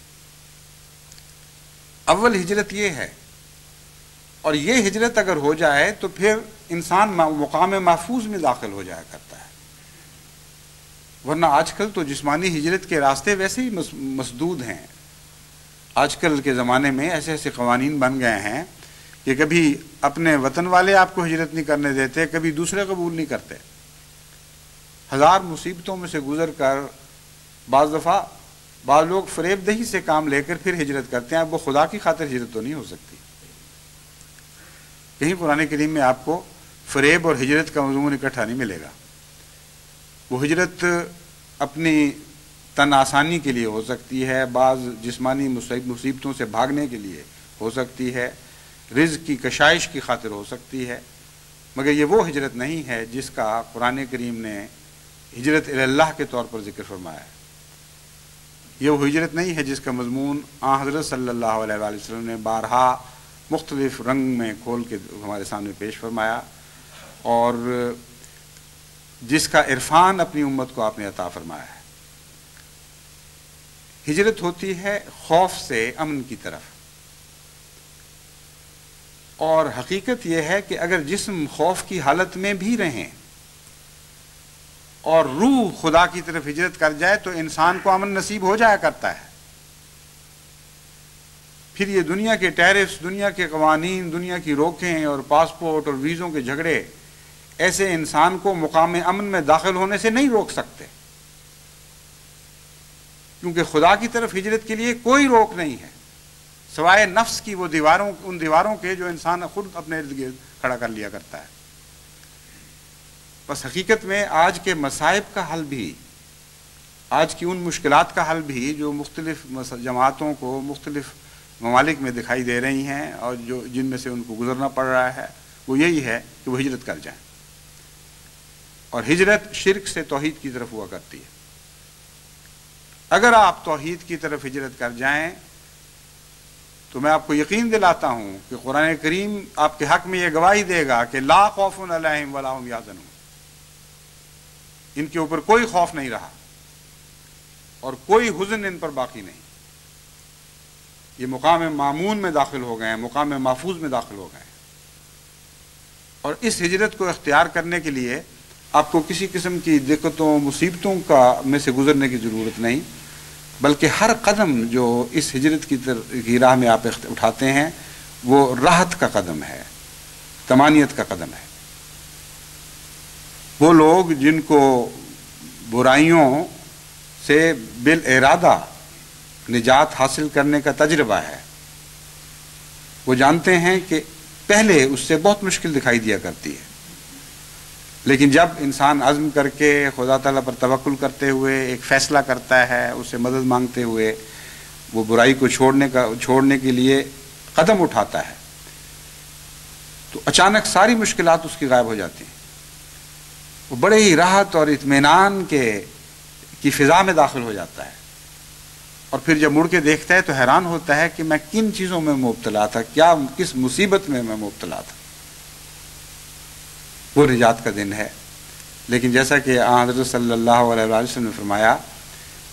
اول ہجرت یہ ہے، اور یہ ہجرت اگر ہو جائے تو پھر انسان مقام محفوظ میں داخل ہو جایا کرتا ہے، ورنہ آج کل تو جسمانی ہجرت کے راستے ویسے ہی مسدود ہیں۔ آج کل کے زمانے میں ایسے ایسے قوانین بن گئے ہیں کہ کبھی اپنے وطن والے آپ کو ہجرت نہیں کرنے دیتے، کبھی دوسرے قبول نہیں کرتے۔ ہزار مصیبتوں میں سے گزر کر بعض دفعہ بعض لوگ فریب دہی سے کام لے کر پھر ہجرت کرتے ہیں۔ اب وہ خدا کی خاطر ہجرت تو نہیں ہو سکتی۔ کہیں قرآن کریم میں آپ کو فریب اور ہجرت کا مضمون اکٹھا نہیں ملے گا۔ وہ ہجرت اپنی تن آسانی کے لیے ہو سکتی ہے، بعض جسمانی مصیبتوں سے بھاگنے کے لیے ہو سکتی ہے، رزق کی کشائش کی خاطر ہو سکتی ہے، مگر یہ وہ ہجرت نہیں ہے جس کا قرآن کریم نے ہجرت الی اللہ کے طور پر ذکر فرمایا ہے۔ یہ وہ ہجرت نہیں ہے جس کا مضمون حضرت صلی اللہ علیہ وآلہ وسلم نے بارہا مختلف رنگ میں کھول کے ہمارے سامنے پیش فرمایا، اور جس کا عرفان اپنی امت کو آپ نے عطا فرمایا ہے۔ ہجرت ہوتی ہے خوف سے امن کی طرف، اور حقیقت یہ ہے کہ اگر جسم خوف کی حالت میں بھی رہیں اور روح خدا کی طرف ہجرت کر جائے تو انسان کو امن نصیب ہو جایا کرتا ہے۔ پھر یہ دنیا کے ٹیرفس، دنیا کے قوانین، دنیا کی روکیں اور پاسپورٹ اور ویزوں کے جھگڑے ایسے انسان کو مقام امن میں داخل ہونے سے نہیں روک سکتے، کیونکہ خدا کی طرف ہجرت کے لیے کوئی روک نہیں ہے سوائے نفس کی وہ ان دیواروں کے جو انسان خود اپنے ارد گرد کھڑا کر لیا کرتا ہے۔ بس حقیقت میں آج کے مصائب کا حل بھی، آج کی ان مشکلات کا حل بھی جو مختلف جماعتوں کو مختلف ممالک میں دکھائی دے رہی ہیں اور جن میں سے ان کو گزرنا پڑ رہا ہے، وہ یہی ہے کہ وہ ہجرت کر جائیں، اور ہجرت شرک سے توحید کی طرف ہوا کرتی ہے۔ اگر آپ توحید کی طرف ہجرت کر جائیں تو میں آپ کو یقین دلاتا ہوں کہ قرآن کریم آپ کے حق میں یہ گواہی دے گا کہ لا خوف علیہم ولا هم یحزنون، ان کے اوپر کوئی خوف نہیں رہا اور کوئی حزن ان پر باقی نہیں۔ یہ مقام مامون میں داخل ہو گئے ہیں، مقام محفوظ میں داخل ہو گئے ہیں، اور اس ہجرت کو اختیار کرنے کے لیے آپ کو کسی قسم کی دقتوں مصیبتوں میں سے گزرنے کی ضرورت نہیں، بلکہ ہر قدم جو اس ہجرت کی راہ میں آپ اٹھاتے ہیں وہ راحت کا قدم ہے، طمانینت کا قدم ہے۔ وہ لوگ جن کو برائیوں سے بالارادہ نجات حاصل کرنے کا تجربہ ہے، وہ جانتے ہیں کہ پہلے اس سے بہت مشکل دکھائی دیا کرتی ہے، لیکن جب انسان عزم کر کے خدا تعالیٰ پر توکل کرتے ہوئے ایک فیصلہ کرتا ہے، اس سے مدد مانگتے ہوئے وہ برائی کو چھوڑنے کے لیے قدم اٹھاتا ہے، تو اچانک ساری مشکلات اس کی غائب ہو جاتی ہیں، وہ بڑے ہی راحت اور اطمینان کی فضا میں داخل ہو جاتا ہے، اور پھر جب مڑ کے دیکھتا ہے تو حیران ہوتا ہے کہ میں کن چیزوں میں مبتلا تھا، کس مصیبت میں مبتلا تھا۔ وہ نجات کا دن ہے۔ لیکن جیسا کہ حضرت صلی اللہ علیہ وسلم نے فرمایا،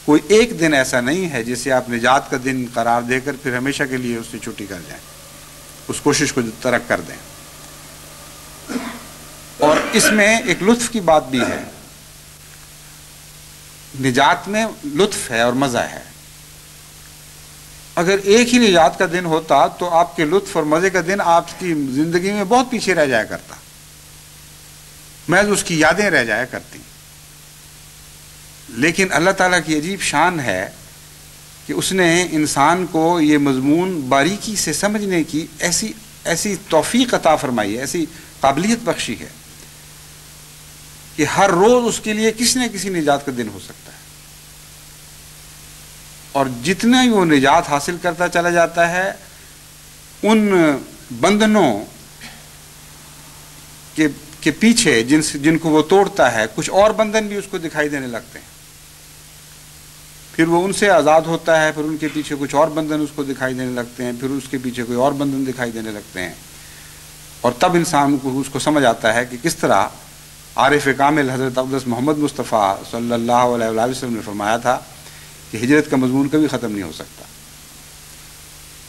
کوئی ایک دن ایسا نہیں ہے جسے آپ نجات کا دن قرار دے کر پھر ہمیشہ کے لیے اس سے چھٹی کر جائیں، اس کوشش کو ترک کر دیں۔ اور اس میں ایک لطف کی بات بھی ہے، نجات میں لطف ہے اور مزہ ہے۔ اگر ایک ہی نجات کا دن ہوتا تو آپ کے لطف اور مزے کا دن آپ کی زندگی میں بہت پیچھے رہ جایا کرتا، محض اس کی یادیں رہ جایا کرتی۔ لیکن اللہ تعالیٰ کی عجیب شان ہے کہ اس نے انسان کو یہ مضمون باریکی سے سمجھنے کی ایسی توفیق عطا فرمائی ہے، ایسی قابلیت بخشی ہے کہ ہر روز اس کے لیے کسی نہ کسی نجات کا دن ہو سکتا ہے، اور جتنا ہی وہ نجات حاصل کرتا چلا جاتا ہے ان بندھنوں کے پیچھے جن کو وہ توڑتا ہے کچھ اور بندھن بھی اس کو دکھائی دینے لگتے ہیں، پھر وہ ان سے آزاد ہوتا ہے، پھر ان کے پیچھے کچھ اور بندھن اس کو دکھائی دینے لگتے ہیں، پھر اس کے پیچھے کوئی اور بندھن دکھائی دینے لگتے ہیں، اور تب انسان کو اس کو سمجھ آتا ہے کہ کس طرح عارف کامل حضرت اقدس محمد مصطفیٰ صلی اللہ علیہ وآلہ وسلم نے فرمایا تھا کہ ہجرت کا مضمون کبھی ختم نہیں ہو سکتا۔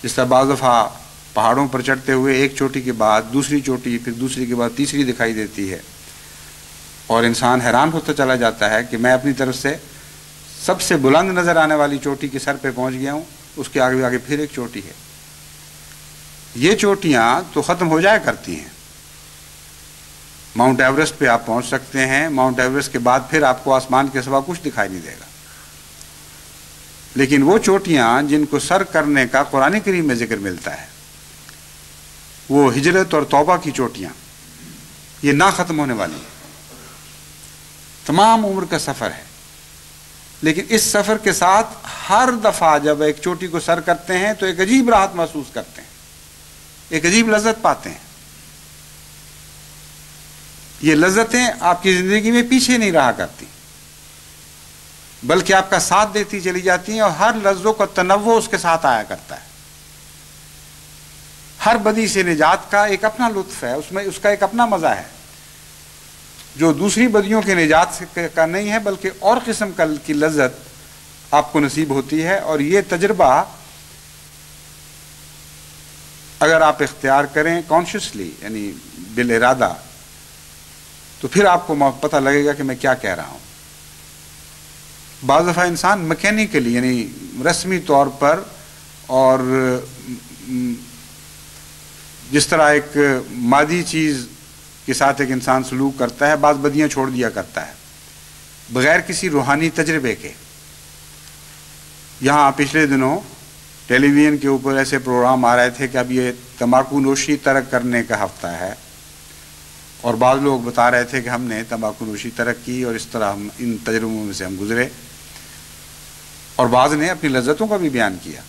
جس طرح بعض دفعہ پہاڑوں پر چڑھتے ہوئے ایک چوٹی کے بعد دوسری چوٹی، پھر دوسری کے بعد تیسری دکھائی دیتی ہے، اور انسان حیران ہوتا چلا جاتا ہے کہ میں اپنی طرف سے سب سے بلند نظر آنے والی چوٹی کے سر پہ پہنچ گیا ہوں، اس کے آگے آگے پھر ایک چوٹی ہے۔ یہ چوٹیاں تو ختم ہو جایا کرتی ہیں، ماؤنٹ ایوریسٹ پہ آپ پہنچ سکتے ہیں، ماؤنٹ ایوریسٹ کے بعد پھر آپ کو آسمان کے سوا کچھ دکھائی نہیں دے گا، لیکن وہ چوٹیاں جن کو سر کرنے کا قرآن کریم میں ذکر ملتا ہے، وہ ہجرت اور توبہ کی چوٹیاں، یہ نہ ختم ہونے والی ہیں، تمام عمر کا سفر ہے، لیکن اس سفر کے ساتھ ہر دفعہ جب ایک چوٹی کو سر کرتے ہیں تو ایک عجیب راحت محسوس کرتے ہیں، ایک عجیب لذت پاتے ہیں۔ یہ لذتیں آپ کی زندگی میں پیچھے نہیں رہا کرتی، بلکہ آپ کا ساتھ دیتی چلی جاتی ہیں، اور ہر لذوں کا تنوع اس کے ساتھ آیا کرتا ہے۔ ہر بدی سے نجات کا ایک اپنا لطف ہے، اس میں اس کا ایک اپنا مزہ ہے، جو دوسری بدیوں کے نجات کا نہیں ہے، بلکہ اور قسم کی لذت آپ کو نصیب ہوتی ہے۔ اور یہ تجربہ اگر آپ اختیار کریں کانشیسلی، یعنی بالارادہ، تو پھر آپ کو پتہ لگے گا کہ میں کیا کہہ رہا ہوں۔ بعض دفعہ انسان میکینیکلی، یعنی رسمی طور پر، اور جس طرح ایک مادی چیز کے ساتھ ایک انسان سلوک کرتا ہے، بعض بدیاں چھوڑ دیا کرتا ہے بغیر کسی روحانی تجربے کے۔ یہاں پچھلے دنوں ٹیلی ویژن کے اوپر ایسے پروگرام آ رہے تھے کہ اب یہ تمباکو نوشی ترک کرنے کا ہفتہ ہے، اور بعض لوگ بتا رہے تھے کہ ہم نے تمباکو نوشی ترک کی اور اس طرح ہم ان تجربوں میں سے ہم گزرے، اور بعض نے اپنی لذتوں کا بھی بیان کیا۔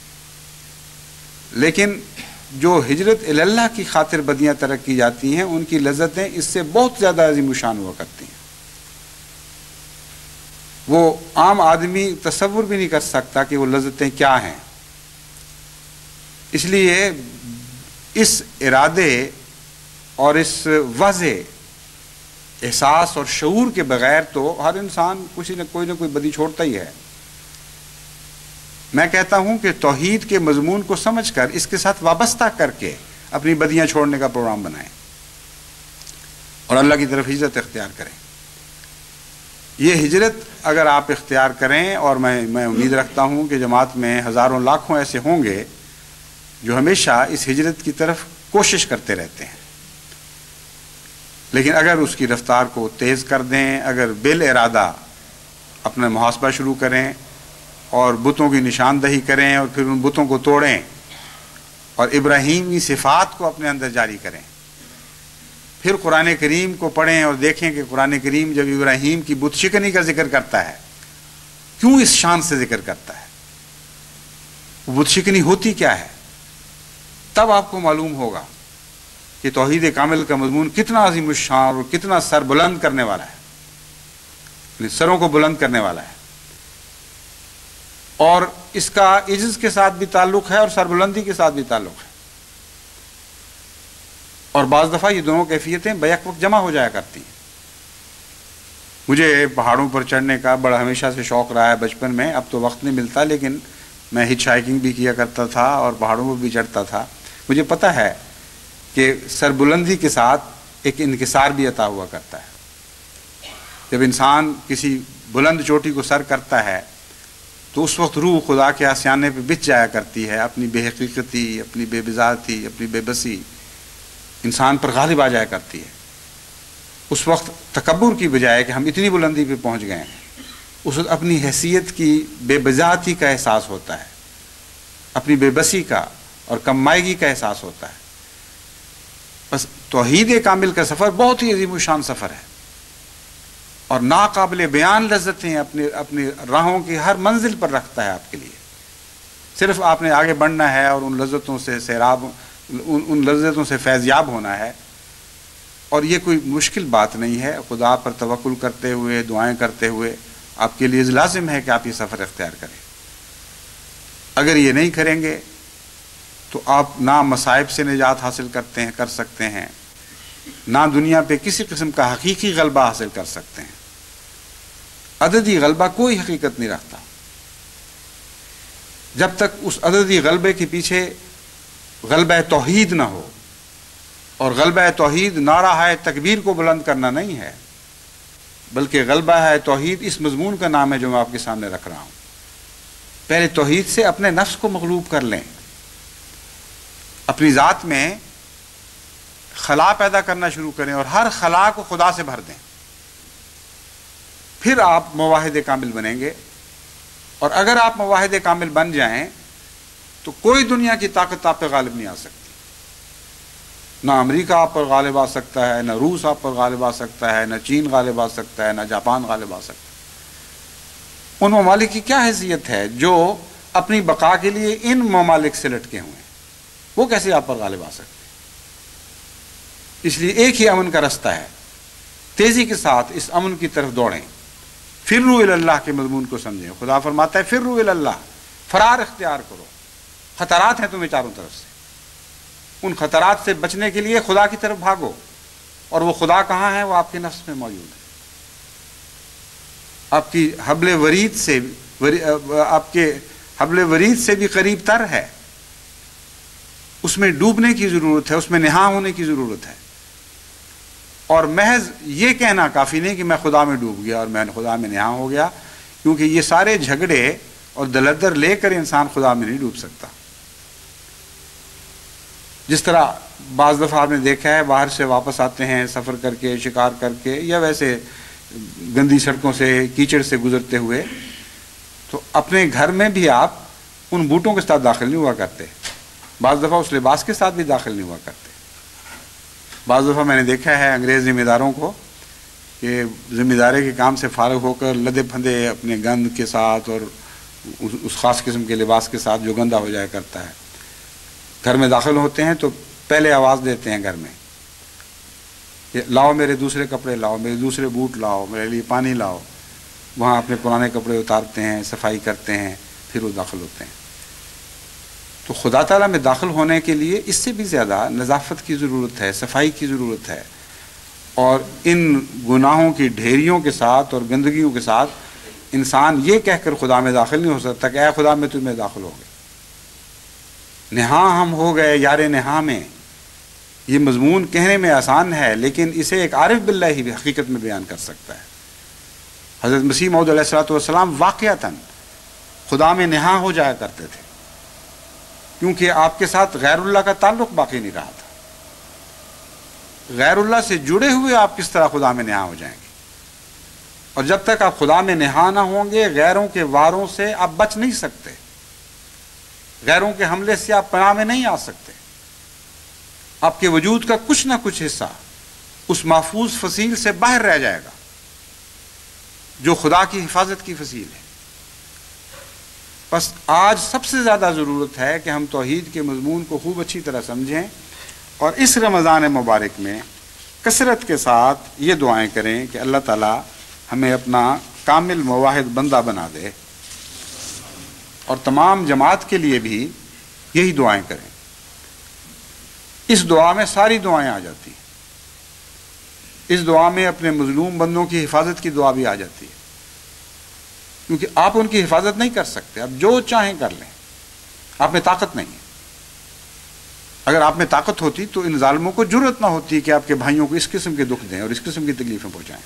لیکن جو ہجرت الی اللہ کی خاطر بدیاں ترک کی جاتی ہیں، ان کی لذتیں اس سے بہت زیادہ عظیم الشان ہوا کرتی ہیں۔ وہ عام آدمی تصور بھی نہیں کر سکتا کہ وہ لذتیں کیا ہیں۔ اس لیے اس ارادے اور اس واضح احساس اور شعور کے بغیر تو ہر انسان کوئی نہ کوئی بدی چھوڑتا ہی ہے۔ میں کہتا ہوں کہ توحید کے مضمون کو سمجھ کر اس کے ساتھ وابستہ کر کے اپنی بدیاں چھوڑنے کا پروگرام بنائیں اور اللہ کی طرف ہجرت اختیار کریں۔ یہ ہجرت اگر آپ اختیار کریں، اور میں امید رکھتا ہوں کہ جماعت میں ہزاروں لاکھوں ایسے ہوں گے جو ہمیشہ اس ہجرت کی طرف کوشش کرتے رہتے ہیں، لیکن اگر اس کی رفتار کو تیز کر دیں، اگر بالارادہ اپنا محاسبہ شروع کریں اور بتوں کی نشاندہی کریں، اور پھر ان بتوں کو توڑیں اور ابراہیمی صفات کو اپنے اندر جاری کریں، پھر قرآن کریم کو پڑھیں اور دیکھیں کہ قرآن کریم جب ابراہیم کی بت شکنی کا ذکر کرتا ہے، کیوں اس شان سے ذکر کرتا ہے، وہ بت شکنی ہوتی کیا ہے، تب آپ کو معلوم ہوگا کہ توحید کامل کا مضمون کتنا عظیم الشان اور کتنا سر بلند کرنے والا ہے، یعنی سروں کو بلند کرنے والا ہے، اور اس کا عجز کے ساتھ بھی تعلق ہے اور سربلندی کے ساتھ بھی تعلق ہے۔ اور بعض دفعہ یہ دونوں کیفیتیں بیک وقت جمع ہو جایا کرتی ہیں۔ مجھے پہاڑوں پر چڑھنے کا بڑا ہمیشہ سے شوق رہا ہے بچپن میں، اب تو وقت نہیں ملتا، لیکن میں ہچ ہائکنگ بھی کیا کرتا تھا اور پہاڑوں پر بھی چڑھتا تھا۔ مجھے پتہ ہے کہ سربلندی کے ساتھ ایک انکسار بھی عطا ہوا کرتا ہے۔ جب انسان کسی بلند چوٹی کو سر کرتا ہے تو اس وقت روح خدا کے آسیانے پہ بچ جایا کرتی ہے، اپنی بے حقیقتی، اپنی بے بذاتی، اپنی بے بسی انسان پر غالب آ جایا کرتی ہے۔ اس وقت تکبر کی بجائے کہ ہم اتنی بلندی پہ پہنچ گئے ہیں، اس وقت اپنی حیثیت کی بے بذاتی کا احساس ہوتا ہے، اپنی بے بسی کا اور کم مائگی کا احساس ہوتا ہے۔ بس توحید کامل کا سفر بہت ہی عظیم الشان سفر ہے، اور ناقابل بیان لذتیں اپنی راہوں کی ہر منزل پر رکھتا ہے آپ کے لیے۔ صرف آپ نے آگے بڑھنا ہے اور ان لذتوں سے فیضیاب ہونا ہے، اور یہ کوئی مشکل بات نہیں ہے۔ خدا پر توکل کرتے ہوئے، دعائیں کرتے ہوئے آپ کے لیے لازم ہے کہ آپ یہ سفر اختیار کریں۔ اگر یہ نہیں کریں گے تو آپ نہ مصائب سے نجات حاصل کر سکتے ہیں، نہ دنیا پہ کسی قسم کا حقیقی غلبہ حاصل کر سکتے ہیں۔ عددی غلبہ کوئی حقیقت نہیں رکھتا جب تک اس عددی غلبے کے پیچھے غلبہ توحید نہ ہو، اور غلبہ توحید نعرہ تکبیر کو بلند کرنا نہیں ہے، بلکہ غلبہ توحید اس مضمون کا نام ہے جو میں آپ کے سامنے رکھ رہا ہوں۔ پہلے توحید سے اپنے نفس کو مغلوب کر لیں، اپنی ذات میں خلا پیدا کرنا شروع کریں اور ہر خلا کو خدا سے بھر دیں، پھر آپ موحد کامل بنیں گے۔ اور اگر آپ موحد کامل بن جائیں تو کوئی دنیا کی طاقت آپ پہ غالب نہیں آ سکتی، نہ امریکہ آپ پر غالب آ سکتا ہے، نہ روس آپ پر غالب آ سکتا ہے، نہ چین غالب آ سکتا ہے، نہ جاپان غالب آ سکتا ہے۔ ان ممالک کی کیا حیثیت ہے جو اپنی بقا کے لیے ان ممالک سے لٹکے ہوئے ہیں؟ وہ کیسے آپ پر غالب آ سکتے ہیں؟ اس لیے ایک ہی امن کا رستہ ہے، تیزی کے ساتھ اس امن کی طرف دوڑیں، فروا الی اللہ کے مضمون کو سمجھیں۔ خدا فرماتا ہے فروا الی اللہ، فرار اختیار کرو، خطرات ہیں تمہیں چاروں طرف سے، ان خطرات سے بچنے کے لیے خدا کی طرف بھاگو، اور وہ خدا کہاں ہے؟ وہ آپ کے نفس میں موجود ہے، آپ کی حبل ورید سے آپ کے حبل ورید سے بھی قریب تر ہے، اس میں ڈوبنے کی ضرورت ہے، اس میں نہا ہونے کی ضرورت ہے۔ اور محض یہ کہنا کافی نہیں کہ میں خدا میں ڈوب گیا اور میں خدا میں نہا ہو گیا، کیونکہ یہ سارے جھگڑے اور دلدر لے کر انسان خدا میں نہیں ڈوب سکتا۔ جس طرح بعض دفعہ آپ نے دیکھا ہے باہر سے واپس آتے ہیں سفر کر کے، شکار کر کے، یا ویسے گندی سڑکوں سے کیچڑ سے گزرتے ہوئے، تو اپنے گھر میں بھی آپ ان بوٹوں کے ساتھ داخل نہیں ہوا کرتے، بعض دفعہ اس لباس کے ساتھ بھی داخل نہیں ہوا کرتے۔ بعض دفعہ میں نے دیکھا ہے انگریز ذمہ داروں کو کہ ذمہ داری کے کام سے فارغ ہو کر لدے پھندے اپنے گند کے ساتھ اور اس خاص قسم کے لباس کے ساتھ جو گندا ہو جایا کرتا ہے، گھر میں داخل ہوتے ہیں تو پہلے آواز دیتے ہیں گھر میں کہ لاؤ میرے دوسرے کپڑے لاؤ، میرے دوسرے بوٹ لاؤ، میرے لیے پانی لاؤ۔ وہاں اپنے پرانے کپڑے اتارتے ہیں، صفائی کرتے ہیں، پھر وہ داخل ہوتے ہیں۔ تو خدا تعالیٰ میں داخل ہونے کے لیے اس سے بھی زیادہ نظافت کی ضرورت ہے، صفائی کی ضرورت ہے، اور ان گناہوں کی ڈھیریوں کے ساتھ اور گندگیوں کے ساتھ انسان یہ کہہ کر خدا میں داخل نہیں ہو سکتا کہ اے خدا میں تجھ میں داخل ہو گئے، نہا ہم ہو گئے یار نہا میں۔ یہ مضمون کہنے میں آسان ہے، لیکن اسے ایک عارف باللہ ہی حقیقت میں بیان کر سکتا ہے۔ حضرت مسیح موعود علیہ الصلوۃ والسلام واقعتاً خدا میں نہا ہو جایا کرتے تھے، کیونکہ آپ کے ساتھ غیر اللہ کا تعلق باقی نہیں رہا تھا۔ غیر اللہ سے جڑے ہوئے آپ کس طرح خدا میں نہا ہو جائیں گے؟ اور جب تک آپ خدا میں نہا نہ ہوں گے، غیروں کے واروں سے آپ بچ نہیں سکتے، غیروں کے حملے سے آپ پناہ میں نہیں آ سکتے۔ آپ کے وجود کا کچھ نہ کچھ حصہ اس محفوظ فصیل سے باہر رہ جائے گا جو خدا کی حفاظت کی فصیل ہے۔ بس آج سب سے زیادہ ضرورت ہے کہ ہم توحید کے مضمون کو خوب اچھی طرح سمجھیں، اور اس رمضان مبارک میں کثرت کے ساتھ یہ دعائیں کریں کہ اللہ تعالیٰ ہمیں اپنا کامل موحد بندہ بنا دے، اور تمام جماعت کے لیے بھی یہی دعائیں کریں۔ اس دعا میں ساری دعائیں آ جاتی ہیں، اس دعا میں اپنے مظلوم بندوں کی حفاظت کی دعا بھی آ جاتی ہے، کیونکہ آپ ان کی حفاظت نہیں کر سکتے، آپ جو چاہیں کر لیں، آپ میں طاقت نہیں ہے۔ اگر آپ میں طاقت ہوتی تو ان ظالموں کو جرأت نہ ہوتی کہ آپ کے بھائیوں کو اس قسم کے دکھ دیں اور اس قسم کی تکلیفیں پہنچائیں۔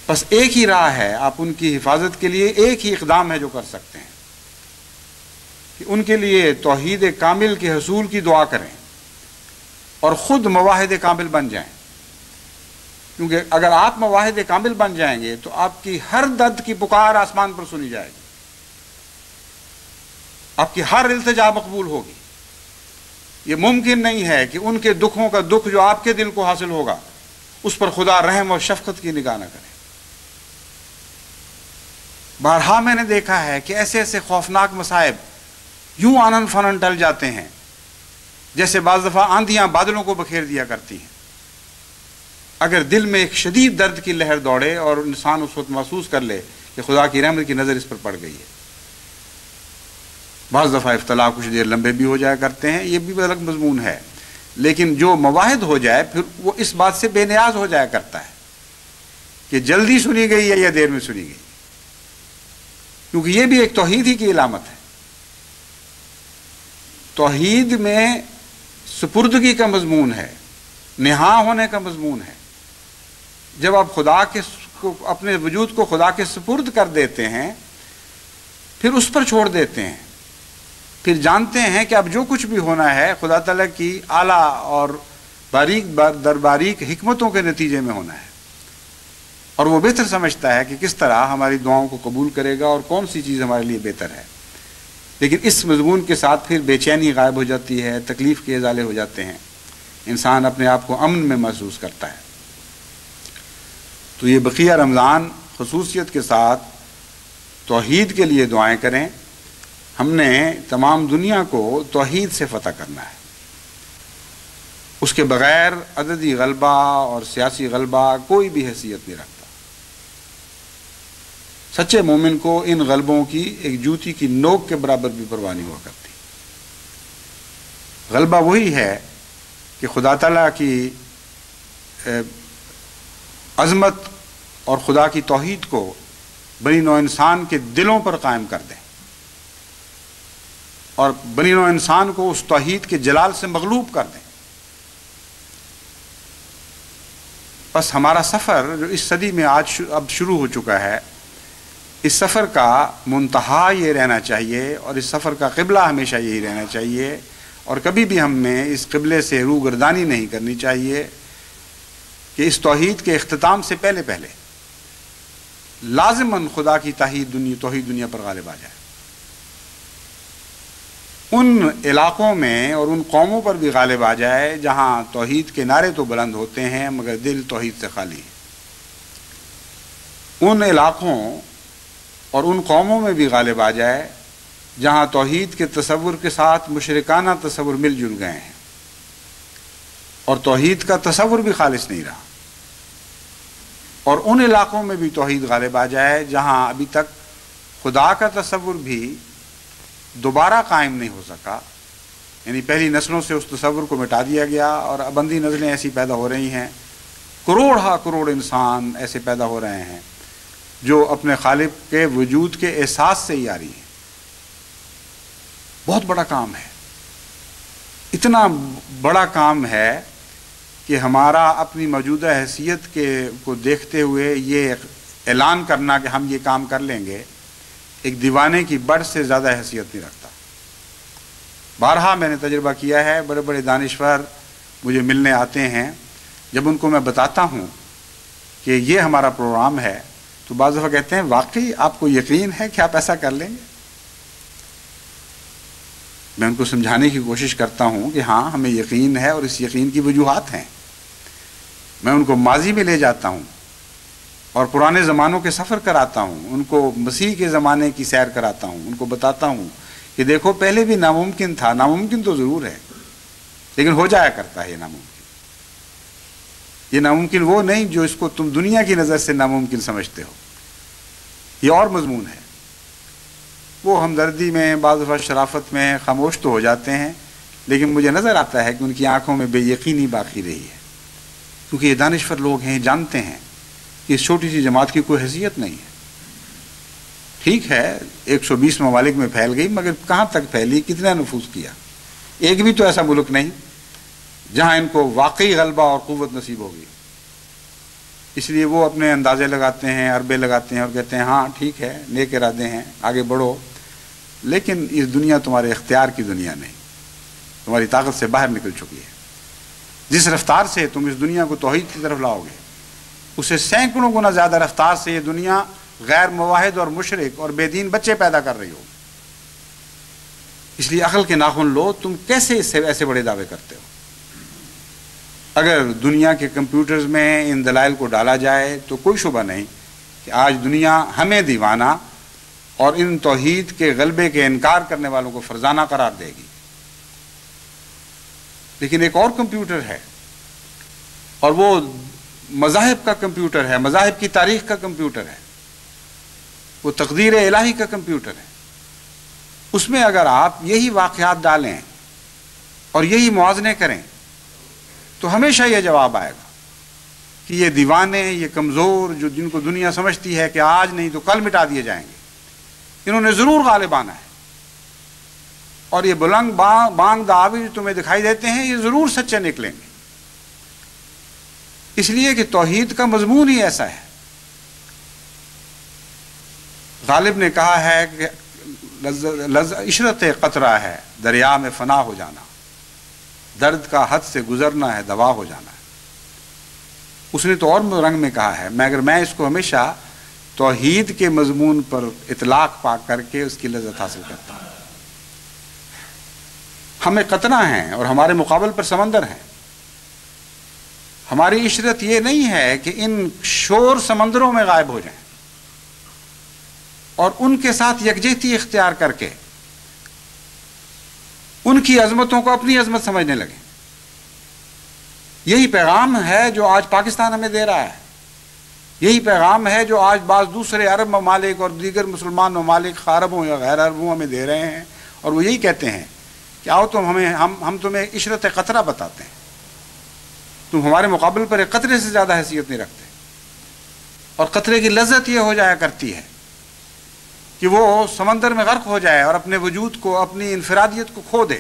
بس ایک ہی راہ ہے، آپ ان کی حفاظت کے لیے ایک ہی اقدام ہے جو کر سکتے ہیں کہ ان کے لیے توحید کامل کے حصول کی دعا کریں اور خود مواحد کامل بن جائیں، کیونکہ اگر آپ مواحد کامل بن جائیں گے تو آپ کی ہر درد کی پکار آسمان پر سنی جائے گی، آپ کی ہر التجا مقبول ہوگی۔ یہ ممکن نہیں ہے کہ ان کے دکھوں کا دکھ جو آپ کے دل کو حاصل ہوگا اس پر خدا رحم اور شفقت کی نگاہ نہ کرے۔ بارہا میں نے دیکھا ہے کہ ایسے ایسے خوفناک مصائب یوں آنن فنن ٹل جاتے ہیں جیسے بعض دفعہ آندیاں بادلوں کو بکھیر دیا کرتی ہیں۔ اگر دل میں ایک شدید درد کی لہر دوڑے اور انسان اس وقت محسوس کر لے کہ خدا کی رحمت کی نظر اس پر پڑ گئی ہے۔ بعض دفعہ ابتلا کچھ دیر لمبے بھی ہو جایا کرتے ہیں، یہ بھی الگ مضمون ہے، لیکن جو مواحد ہو جائے پھر وہ اس بات سے بے نیاز ہو جایا کرتا ہے کہ جلدی سنی گئی ہے یا دیر میں سنی گئی، کیونکہ یہ بھی ایک توحید ہی کی علامت ہے۔ توحید میں سپردگی کا مضمون ہے، نہا ہونے کا مضمون ہے۔ جب آپ خدا کے اپنے وجود کو خدا کے سپرد کر دیتے ہیں، پھر اس پر چھوڑ دیتے ہیں، پھر جانتے ہیں کہ اب جو کچھ بھی ہونا ہے خدا تعالیٰ کی اعلیٰ اور باریک در باریک حکمتوں کے نتیجے میں ہونا ہے، اور وہ بہتر سمجھتا ہے کہ کس طرح ہماری دعاؤں کو قبول کرے گا اور کون سی چیز ہمارے لیے بہتر ہے۔ لیکن اس مضمون کے ساتھ پھر بے چینی غائب ہو جاتی ہے، تکلیف کے ازالے ہو جاتے ہیں، انسان اپنے آپ کو امن میں محسوس کرتا ہے۔ تو یہ بقیہ رمضان خصوصیت کے ساتھ توحید کے لیے دعائیں کریں. ہم نے تمام دنیا کو توحید سے فتح کرنا ہے. اس کے بغیر عددی غلبہ اور سیاسی غلبہ کوئی بھی حیثیت نہیں رکھتا. سچے مومن کو ان غلبوں کی ایک جوتی کی نوک کے برابر بھی پرواہ نہیں ہوا کرتی. غلبہ وہی ہے کہ خدا تعالیٰ کی عظمت اور خدا کی توحید کو بنی نوع انسان کے دلوں پر قائم کر دیں اور بنی نوع انسان کو اس توحید کے جلال سے مغلوب کر دیں. بس ہمارا سفر جو اس صدی میں اب شروع ہو چکا ہے، اس سفر کا منتہا یہ رہنا چاہیے اور اس سفر کا قبلہ ہمیشہ یہی رہنا چاہیے، اور کبھی بھی ہم نے اس قبلے سے روگردانی نہیں کرنی چاہیے کہ اس توحید کے اختتام سے پہلے لازماً خدا کی توحید دنیا پر غالب آ جائے. ان علاقوں میں اور ان قوموں پر بھی غالب آ جائے جہاں توحید کے نعرے تو بلند ہوتے ہیں مگر دل توحید سے خالی ہے. ان علاقوں اور ان قوموں میں بھی غالب آ جائے جہاں توحید کے تصور کے ساتھ مشرکانہ تصور مل جل گئے ہیں اور توحید کا تصور بھی خالص نہیں رہا. اور ان علاقوں میں بھی توحید غالب آ جائے جہاں ابھی تک خدا کا تصور بھی دوبارہ قائم نہیں ہو سکا، یعنی پہلی نسلوں سے اس تصور کو مٹا دیا گیا اور ابندی نسلیں ایسی پیدا ہو رہی ہیں. کروڑ انسان ایسے پیدا ہو رہے ہیں جو اپنے خالق کے وجود کے احساس سے ہی آ رہی ہیں. بہت بڑا کام ہے. اتنا بڑا کام ہے کہ ہمارا اپنی موجودہ حیثیت کو دیکھتے ہوئے یہ اعلان کرنا کہ ہم یہ کام کر لیں گے ایک دیوانے کی بڑھ سے زیادہ حیثیت نہیں رکھتا. بارہا میں نے تجربہ کیا ہے، بڑے بڑے دانشور مجھے ملنے آتے ہیں، جب ان کو میں بتاتا ہوں کہ یہ ہمارا پروگرام ہے تو بعض دفعہ کہتے ہیں واقعی آپ کو یقین ہے کہ آپ ایسا کر لیں گے؟ میں ان کو سمجھانے کی کوشش کرتا ہوں کہ ہاں ہمیں یقین ہے اور اس یقین کی وجوہات ہیں. میں ان کو ماضی میں لے جاتا ہوں اور پرانے زمانوں کے سفر کراتا ہوں، ان کو مسیح کے زمانے کی سیر کراتا ہوں، ان کو بتاتا ہوں کہ دیکھو پہلے بھی ناممکن تھا، ناممکن تو ضرور ہے لیکن ہو جایا کرتا ہے یہ ناممکن. یہ ناممکن وہ نہیں جو اس کو تم دنیا کی نظر سے ناممکن سمجھتے ہو، یہ اور مضمون ہے. وہ ہمدردی میں بعض دفعہ شرافت میں خاموش تو ہو جاتے ہیں لیکن مجھے نظر آتا ہے کہ ان کی آنکھوں میں بے یقینی باقی رہی ہے، کیونکہ یہ دانشور لوگ ہیں، جانتے ہیں کہ اس چھوٹی سی جماعت کی کوئی حیثیت نہیں ہے. ٹھیک ہے 120 ممالک میں پھیل گئی مگر کہاں تک پھیلی، کتنا نفوذ کیا؟ ایک بھی تو ایسا ملک نہیں جہاں ان کو واقعی غلبہ اور قوت نصیب ہوگی. اس لیے وہ اپنے اندازے لگاتے ہیں، عربے لگاتے ہیں اور کہتے ہیں ہاں ٹھیک ہے نیک ارادے ہیں آگے بڑھو، لیکن اس دنیا تمہارے اختیار کی دنیا نہیں، تمہاری طاقت سے باہر نکل چکی ہے. جس رفتار سے تم اس دنیا کو توحید کی طرف لاؤ گے اسے سینکڑوں گنا زیادہ رفتار سے یہ دنیا غیر مواحد اور مشرک اور بے دین بچے پیدا کر رہی ہو. اس لیے عقل کے ناخن لو، تم کیسے اس سے ایسے بڑے دعوے کرتے ہو؟ اگر دنیا کے کمپیوٹرز میں ان دلائل کو ڈالا جائے تو کوئی شبہ نہیں کہ آج دنیا ہمیں دیوانہ اور ان توحید کے غلبے کے انکار کرنے والوں کو فرزانہ قرار دے گی. لیکن ایک اور کمپیوٹر ہے اور وہ مذاہب کا کمپیوٹر ہے، مذاہب کی تاریخ کا کمپیوٹر ہے، وہ تقدیر الہی کا کمپیوٹر ہے. اس میں اگر آپ یہی واقعات ڈالیں اور یہی موازنے کریں تو ہمیشہ یہ جواب آئے گا کہ یہ دیوانے، یہ کمزور جن کو دنیا سمجھتی ہے کہ آج نہیں تو کل مٹا دیے جائیں گے، انہوں نے ضرور غالب آنا ہے. اور یہ بلند بانگ دعوے جو تمہیں دکھائی دیتے ہیں یہ ضرور سچے نکلیں گے، اس لیے کہ توحید کا مضمون ہی ایسا ہے. غالب نے کہا ہے کہ عشرت قطرہ ہے دریا میں فنا ہو جانا، درد کا حد سے گزرنا ہے دوا ہو جانا ہے. اس نے تو اور رنگ میں کہا ہے، مگر میں اس کو ہمیشہ توحید کے مضمون پر اطلاق پا کر کے اس کی لذت حاصل کرتا ہوں. ہمیں قطرہ ہیں اور ہمارے مقابل پر سمندر ہیں. ہماری عشرت یہ نہیں ہے کہ ان شور سمندروں میں غائب ہو جائیں. اور ان کے ساتھ یکجہتی اختیار کر کے ان کی عظمتوں کو اپنی عظمت سمجھنے لگے. یہی پیغام ہے جو آج پاکستان ہمیں دے رہا ہے. یہی پیغام ہے جو آج بعض دوسرے عرب ممالک اور دیگر مسلمان ممالک عربوں یا غیر عربوں ہمیں دے رہے ہیں. اور وہ یہی کہتے ہیں کہ آؤ ہم تمہیں عشرت قطرہ بتاتے ہیں. تم ہمارے مقابل پر ایک قطرے سے زیادہ حیثیت نہیں رکھتے. اور قطرے کی لذت یہ ہو جایا کرتی ہے کہ وہ سمندر میں غرق ہو جائے اور اپنے وجود کو، اپنی انفرادیت کو کھو دے.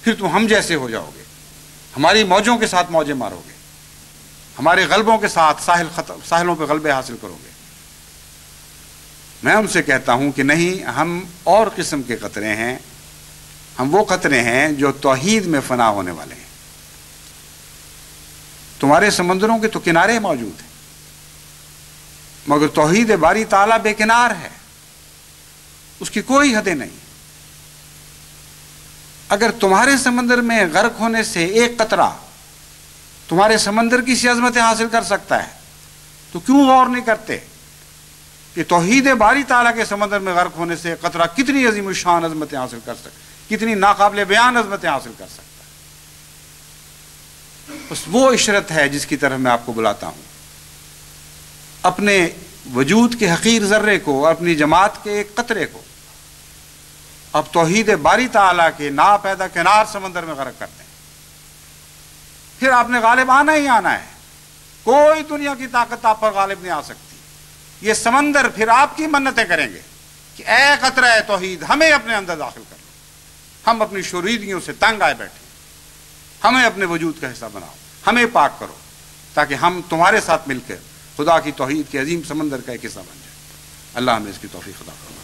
پھر تم ہم جیسے ہو جاؤ گے، ہماری موجوں کے ساتھ موجیں مارو گے، ہمارے غلبوں کے ساتھ ساحلوں پہ غلبے حاصل کرو گے. میں ان سے کہتا ہوں کہ نہیں، ہم اور قسم کے قطرے ہیں. ہم وہ قطرے ہیں جو توحید میں فنا ہونے والے ہیں. تمہارے سمندروں کے تو کنارے موجود ہیں، مگر توحید باری تعالیٰ بے کنار ہے، اس کی کوئی حدیں نہیں. اگر تمہارے سمندر میں غرق ہونے سے ایک قطرہ تمہارے سمندر کی سی عظمتیں حاصل کر سکتا ہے تو کیوں غور نہیں کرتے کہ توحید باری تعالیٰ کے سمندر میں غرق ہونے سے قطرہ کتنی عظیم الشان عظمتیں حاصل کر سکتا ہے، کتنی ناقابل بیان عظمتیں حاصل کر سکتا ہے. بس وہ عشرت ہے جس کی طرف میں آپ کو بلاتا ہوں. اپنے وجود کے حقیر ذرے کو، اپنی جماعت کے ایک قطرے کو اب توحید باری تعالیٰ کے ناپیدا کنار سمندر میں غرق کرتے ہیں. پھر آپ نے غالب آنا ہی آنا ہے. کوئی دنیا کی طاقت آپ پر غالب نہیں آ سکتی. یہ سمندر پھر آپ کی منتیں کریں گے کہ اے قطرہ توحید، ہمیں اپنے اندر داخل کر لو. ہم اپنی شوریدگیوں سے تنگ آئے بیٹھے، ہمیں اپنے وجود کا حصہ بناؤ، ہمیں پاک کرو، تاکہ ہم تمہارے ساتھ مل کر خدا کی توحید کے عظیم سمندر کا ایک حصہ بن جائے. اللہ ہمیں اس کی توفیق عطا فرمائے.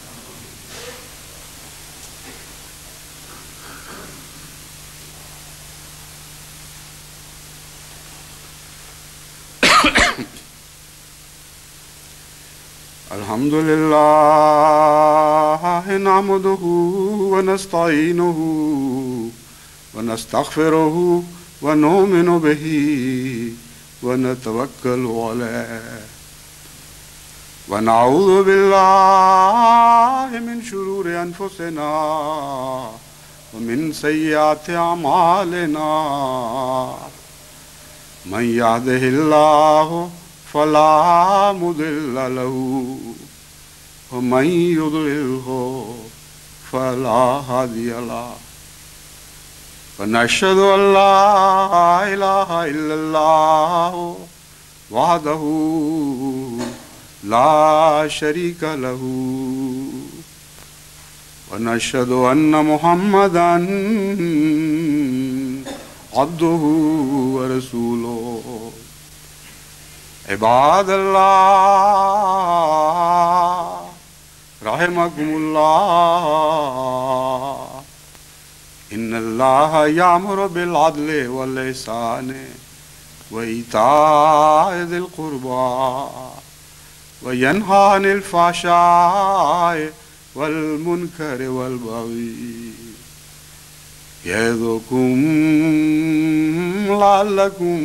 الحمد للہ نحمدہ ونستعینہ ونستغفرہ ونؤمن بہ ونتوکل علیہ ونعوذ باللہ من شرور انفسنا ومن سیئات اعمالنا من یہدہ اللہ فلا مضل له ومن يضلله فلا هادي له ونشهد أن لا إله إلا الله وحده لا شريك له ونشهد أن محمدا عبده ورسوله. عباد اللہ رحمکم اللہ، ان اللہ یامر بالعدل والإحسان وإیتاء ذی القربى وینہی عن الفحشاء والمنکر والبغی یعظکم لعلکم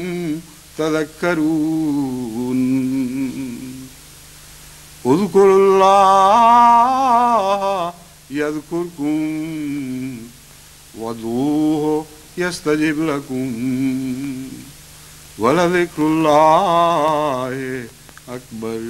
تذکرون. اذکروا اللہ یذکرکم وادعوہ یستجب لکم ولذکر اللہ اکبر.